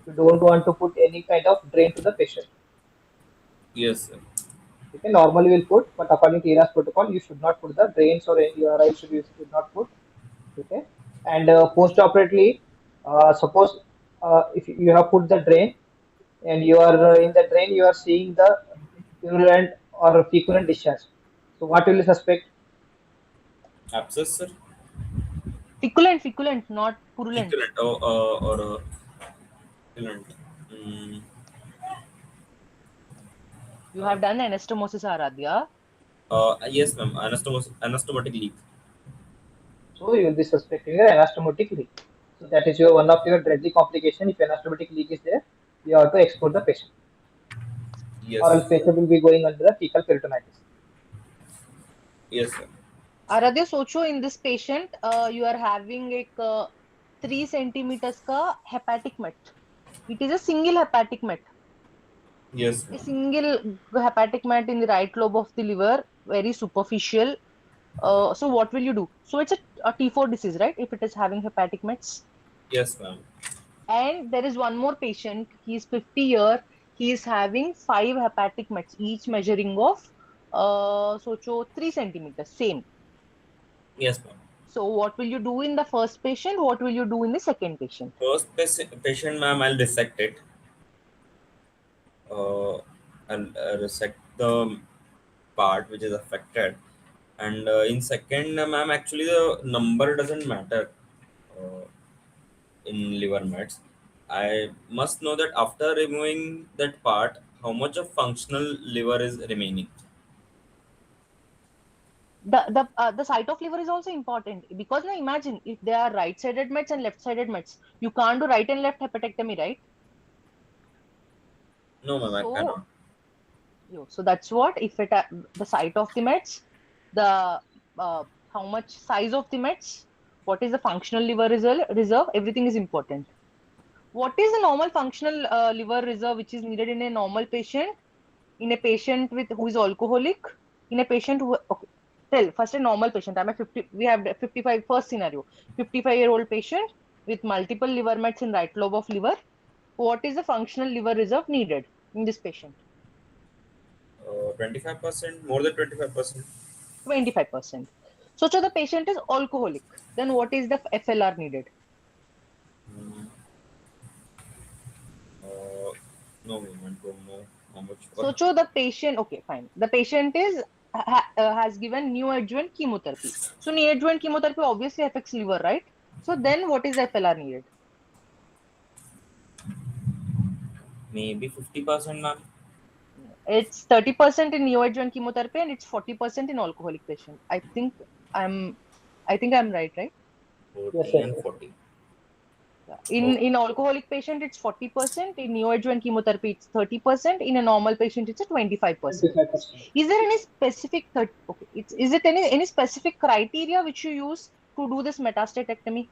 You don't want to put any kind of drain to the patient. Yes, sir. Okay, normally we'll put, but according to ERAS protocol, you should not put the drains or any rice tube. You should not put. Okay, and post-operatively, suppose if you have put the drain and you are in the drain, you are seeing the purulent or feculent discharge. So what will you suspect? Abscess, sir. Feculent, not purulent. Equivalent or equivalent. Mm, You have done anastomosis, Aradhya. yes, ma'am. Anastomotic leak. So you will be suspecting an anastomotic leak. So that is your one of your deadly complication. If anastomotic leak is there, you have to export the patient, or else Yes. patient will be going under the fecal peritonitis. Yes, sir. Aradhya Socho, in this patient, you are having a 3 centimeters ka hepatic met. It is a single hepatic met. Yes, A ma'am. single hepatic met in the right lobe of the liver, very superficial. So what will you do? So it's a T4 disease, right? If it is having hepatic mets. Yes, ma'am. And there is one more patient. He is 50 year. he is having 5 hepatic mets, each measuring of socho 3 centimeters, same. Yes, ma'am. So what will you do in the first patient? What will you do in the second patient? First patient, ma'am, I'll dissect it. Uh, I'll resect the part which is affected. And in second, ma'am, actually the number doesn't matter uh, in liver mets. I must know that after removing that part, how much of functional liver is remaining. The site of liver is also important because now imagine if they are right-sided mets and left-sided mets, you can't do right and left hepatectomy, right? No, ma'am, I So cannot. so that's what if it the site of the mets, the how much size of the mets, what is the functional liver reserve, everything is important. What is the normal functional liver reserve which is needed in a normal patient? In a patient with who is alcoholic, in a patient who, okay, tell first a normal patient. I'm a 50, we have 55 first scenario, 55-year-old patient with multiple liver mets in right lobe of liver. What is the functional liver reserve needed in this patient? 25%, more than 25%. 25%. So the patient is alcoholic. Then what is the FLR needed? Mm, uh, no, ma'am, I don't know how much for. So the patient, okay, fine. The patient is has given neoadjuvant chemotherapy. So neoadjuvant chemotherapy obviously affects liver, right? So then what is the FLR needed? Maybe 50%, ma'am. It's 30% in neoadjuvant chemotherapy and it's 40% in alcoholic patient. I'm I think I'm right? Yes, 40 yes, and yes. 40. Yeah. Oh, In alcoholic patient it's 40%, in neoadjuvant chemotherapy it's 30%, in a normal patient it's a 25%. 25%. Is there any specific okay, is it any specific criteria which you use to do this metastatectomy?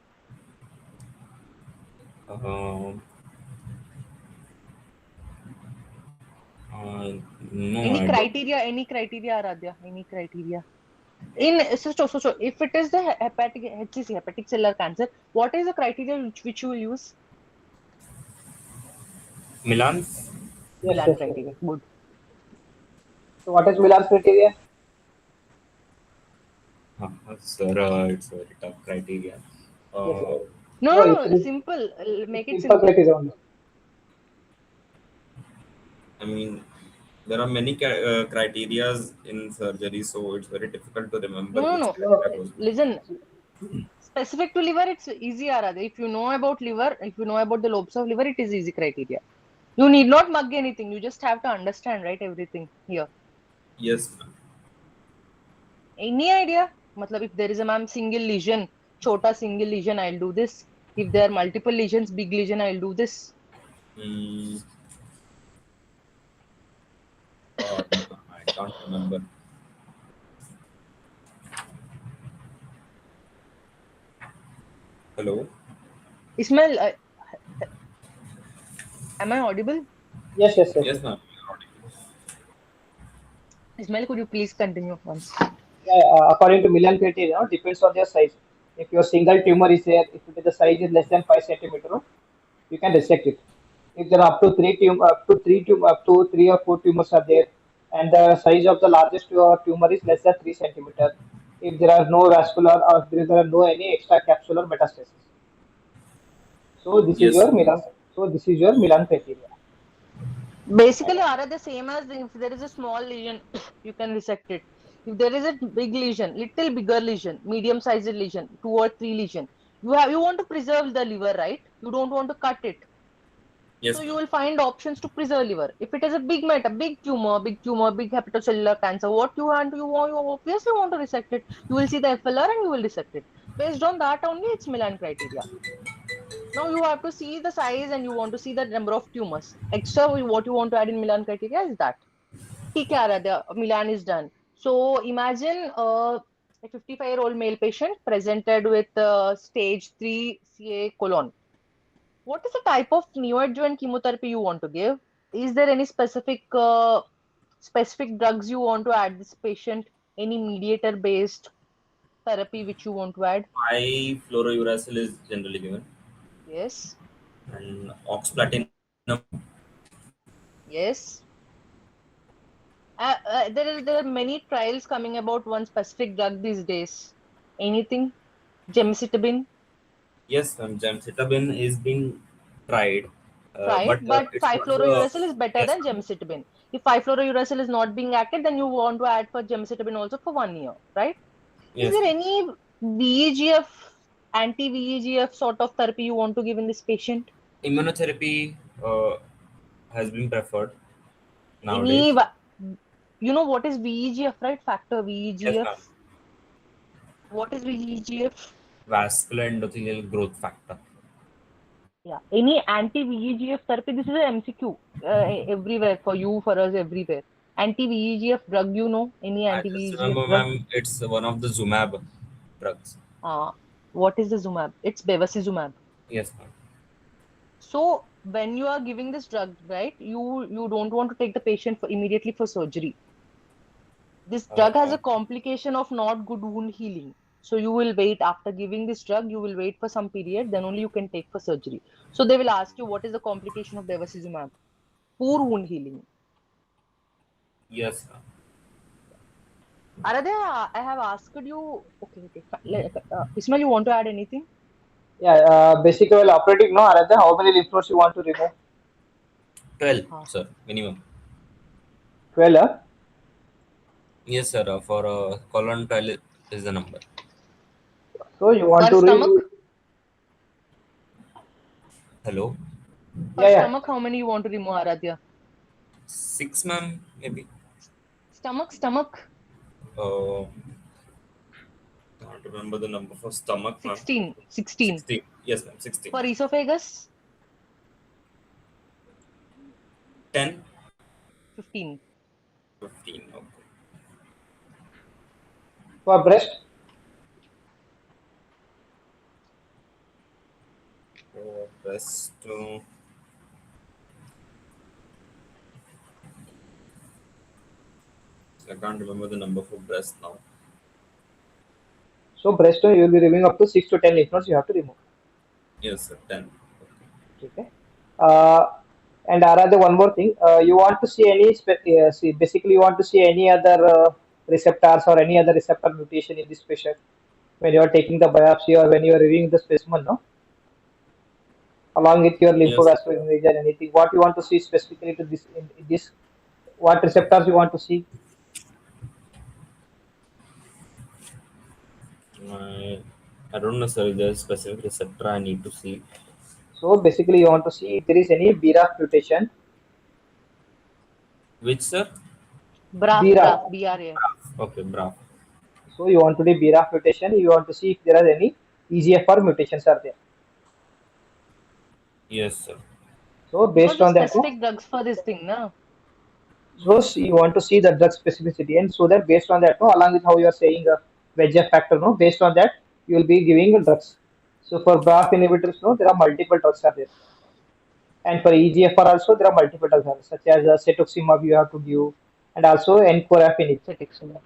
um, uh, no, Any I don't. criteria, Aradhya? Any criteria? In so if it is the hepatic HCC, hepatic cellular cancer, what is the criteria which you will use? Milan? Yes, Milan yes, yes. criteria. Good. So what is Milan's criteria? Sir, it's very tough criteria. Yes, Uh, no, No, simple. Make it's it simple simple. criteria only. I mean, there are many criterias in surgery, so it's very difficult to remember which No. No, criteria goes. Listen, specific to liver, it's easy, Aradhya. If you know about liver, if you know about the lobes of liver, it is easy criteria. You need not mug anything. You just have to understand, right? Everything here. Yes, ma'am. Any idea? Matlab, if there is a ma'am single lesion, chota single lesion, I'll do this. If there are multiple lesions, big lesion, I'll do this. Mm, no, I can't remember. Hello? Ismail, am I audible? yes, yes, yes, Yes, yes. ma'am. Ismail, could you please continue once? Yeah, according to Milan criteria, depends on their size. If your single tumor is there, if the size is less than 5 centimeter, you can resect it. If there are up to 3 or 4 tumors are there, and the size of the largest tumor is less than 3 centimeter, if there are no vascular or if there are no any extra capsular metastasis, so this is Yes. your Milan. So this is your Milan criteria. Basically, are the same as if there is a small lesion, you can resect it. If there is a big lesion, little bigger lesion, medium sized lesion, 2 or 3 lesion, you want to preserve the liver, right? You don't want to cut it. So Yes, you ma'am. will find options to preserve liver. If it is a big meta, big tumor, big hepatocellular cancer, what you obviously want to resect it. You will see the FLR and you will resect it. Based on that only, it's Milan criteria. Now you have to see the size and you want to see the number of tumors. Extra, what you want to add in Milan criteria is that. ठीक है Aaradhya, Milan is done. So imagine a 55-year-old male patient presented with stage 3 CA colon. What is the type of neoadjuvant chemotherapy you want to give? Is there any specific drugs you want to add this patient? Any mediator based therapy which you want to add? High fluorouracil is generally given, Yes. and oxplatinum Yes. There are many trials coming about one specific drug these days. Anything? Gemcitabine Yes, gemcitabine is being tried, tried, but but it's not the 5-fluorouracil is better yes, than gemcitabine. If 5-fluorouracil is not being acted, then you want to add for gemcitabine also for 1 year, right? Is yes, there any VEGF, anti-VEGF sort of therapy you want to give in this patient? immunotherapy has been preferred Any, nowadays. you know what is VEGF, right? Factor Yes, ma'am. VEGF. What is VEGF? Vascular endothelial growth factor. Yeah, any anti-VEGF therapy. This is a MCQ everywhere for you, for us, everywhere. Anti-VEGF drug, you know, any I just anti-VEGF remember, drug? ma'am, it's one of the Zumab drugs. Uh, what is the Zumab? It's bevacizumab. Yes, ma'am. So when you are giving this drug, right, you don't want to take the patient for immediately for surgery. This drug has Uh, a complication of not good wound healing. So you will wait after giving this drug, you will wait for some period, then only you can take for surgery. So they will ask you what is the complication of bevacizumab? Poor wound healing. yes, ma'am. Aradhya, I have asked you. Okay, okay. Ismail, you want to add anything? Yeah, basically while operating, no, Aradhya, how many lymph nodes you want to remove? 12, Ah. sir, minimum. 12, huh? Yes, sir. For colon 12 is the number. So you want Per to remove, stomach? Hello? Per yeah, yeah. stomach, how many you want to remove, Aradhya? 6, ma'am, maybe. Stomach, stomach. Uh, can't remember the number for stomach, ma'am. 16. 16. 16. Yes, ma'am, 16. For esophagus, 10, 15. 15. Okay. For breast, Rest. I can't remember the number for breast now. so breast you will be removing up to 6 to 10 lymph nodes you have to remove. Yes, sir. 10. Okay. Uh, and Aradhya, one more thing. You want to see any, see, basically you want to see any other receptors or any other receptor mutation in this patient when you are taking the biopsy or when you are reviewing the specimen, no? Along with your Yes, sir. lymphovascular image and anything. What you want to see specifically to this in this, what receptors you want to see? I, I don't know, sir. If there's a specific receptor I need to see. So basically, you want to see if there is any BRAF mutation. Which, sir? BRAF, BRAF. BRAF, BRAF. Okay, BRAF. So you want to do BRAF mutation. You want to see if there are any EGFR mutations are there. Yes, sir. So Because based the on that, no, specific drugs for this thing, na? so you want to see the drug specificity, and so that based on that, no, along with how you are saying VEGF factor, no, based on that you will be giving drugs. So for BRAF inhibitors, no, there are multiple drugs are there, and for EGFR also there are multiple drugs are, such as cetuximab you have to give, and also encorafenib. Cetuximab.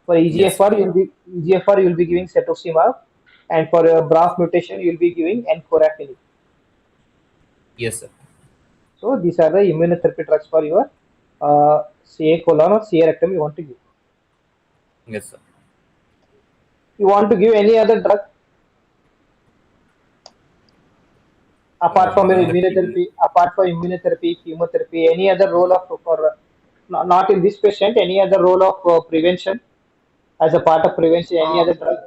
For Yes, sir. EGFR you will be giving cetuximab, and for BRAF mutation you will be giving encorafenib. Yes, sir. So these are the immunotherapy drugs for your CA colon or CA rectum you want to give. Yes, sir. You want to give any other drug In the kidney. apart from immunotherapy, chemotherapy, any other role of for not in this patient, any other role of prevention as a part of prevention, any Uh, other drug?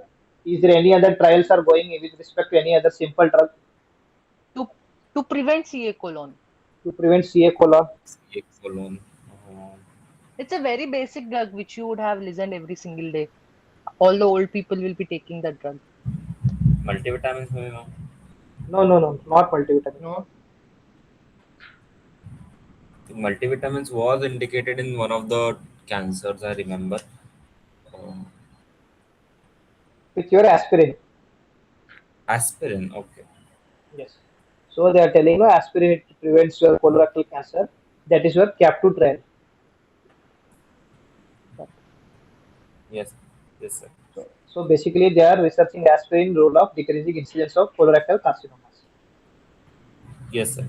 Is there any other trials are going with respect to any other simple drug to to prevent CA colon. to prevent CA colon? CA colon. Uh, It's a very basic drug which you would have listened every single day. All the old people will be taking that drug. multivitamins, maybe, ma'am. No, no, no, not multivitamin. No? Multivitamins was indicated in one of the cancers, I remember. Uh, With your aspirin. Aspirin. Okay. Yes. So they are telling you aspirin it prevents your colorectal cancer. That is your CAP2 trial. Yes. Yes, sir. So basically they are researching aspirin role of decreasing incidence of colorectal carcinomas. Yes, sir.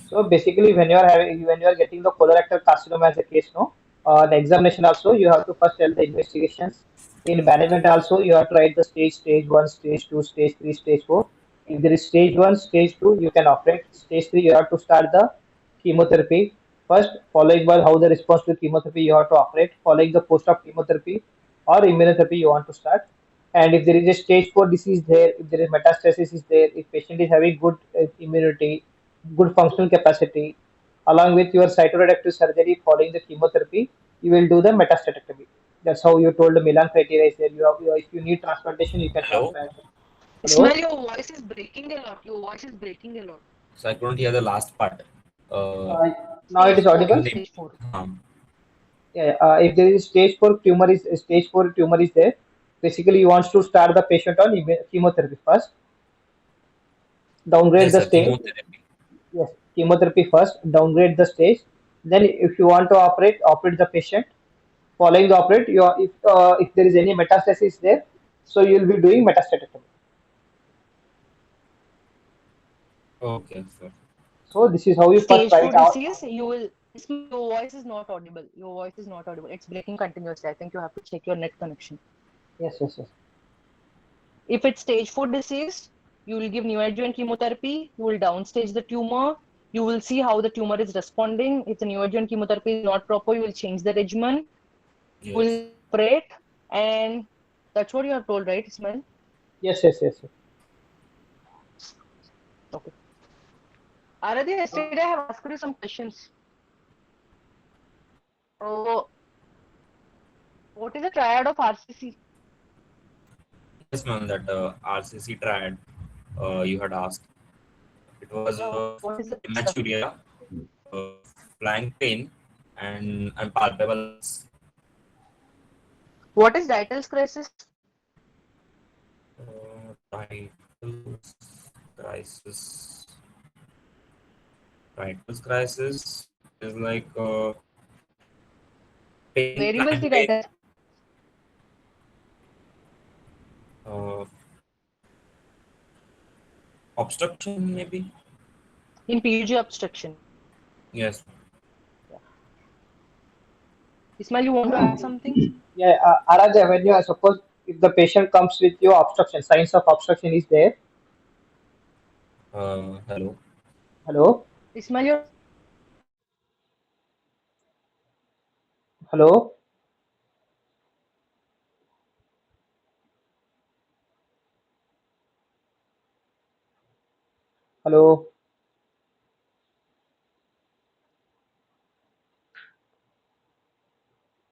So basically, when you are getting the colorectal carcinoma as a case, no, the examination also you have to first tell the investigations. In management also, you have to write the stage one, stage two, stage three, stage four. If there is stage one, stage two, you can operate. Stage three, you have to start the chemotherapy first, following by how the response to chemotherapy you have to operate, following the post of chemotherapy or immunotherapy you want to start. And if there is a stage 4 disease there, if there is metastasis is there, if patient is having good immunity, good functional capacity, along with your cytoreductive surgery following the chemotherapy, you will do the metastatectomy. That's how you told the Milan criteria is there. If you need transplantation, you can Hello. transplant. Ismail, Hello? your voice is breaking a lot. Your voice is breaking a lot. So I couldn't hear the last part. Uh, Uh, Now it Stage is 4. in audible. the Stage 4. Yeah, if there is stage 4 tumor is there, basically you want to start the patient on chemotherapy first, downgrade yes, the sir. stage. Chemotherapy. Yes, chemotherapy first, downgrade the stage. Then, if you want to operate the patient. Following the operate, if there is any metastasis there, so you will be doing metastatectomy. Okay, sir. So this is how you first Stage write 4 out. disease, you will. Ismail, your voice is not audible. Your voice is not audible. It's breaking continuously. I think you have to check your net connection. Yes, yes, yes. If it's stage 4 disease, you will give neoadjuvant chemotherapy. You will downstage the tumor. You will see how the tumor is responding. If the neoadjuvant chemotherapy is not proper, you will change the regimen. You Yes. will operate. And that's what you have told, right, Ismail? Yes, yes, yes, yes. Okay. Aradhya, yesterday I have asked you some questions. Oh, what is the triad of RCC? Yes, ma'am. That RCC triad you had asked. It was What is the first of it? hematuria, uh, flank pain, and unpalpable ulcers. What is Dieter's crisis? Titles crisis. Titles crisis is like pain, Where you will see flank pain, Dieter? uh, obstruction maybe. In PUG obstruction. Yes. Yeah. Ismail, you want to add something? Yeah, Aradhya, when you are suppose if the patient comes with your obstruction, signs of obstruction is there. Hello. Hello, Ismail, your hello, hello.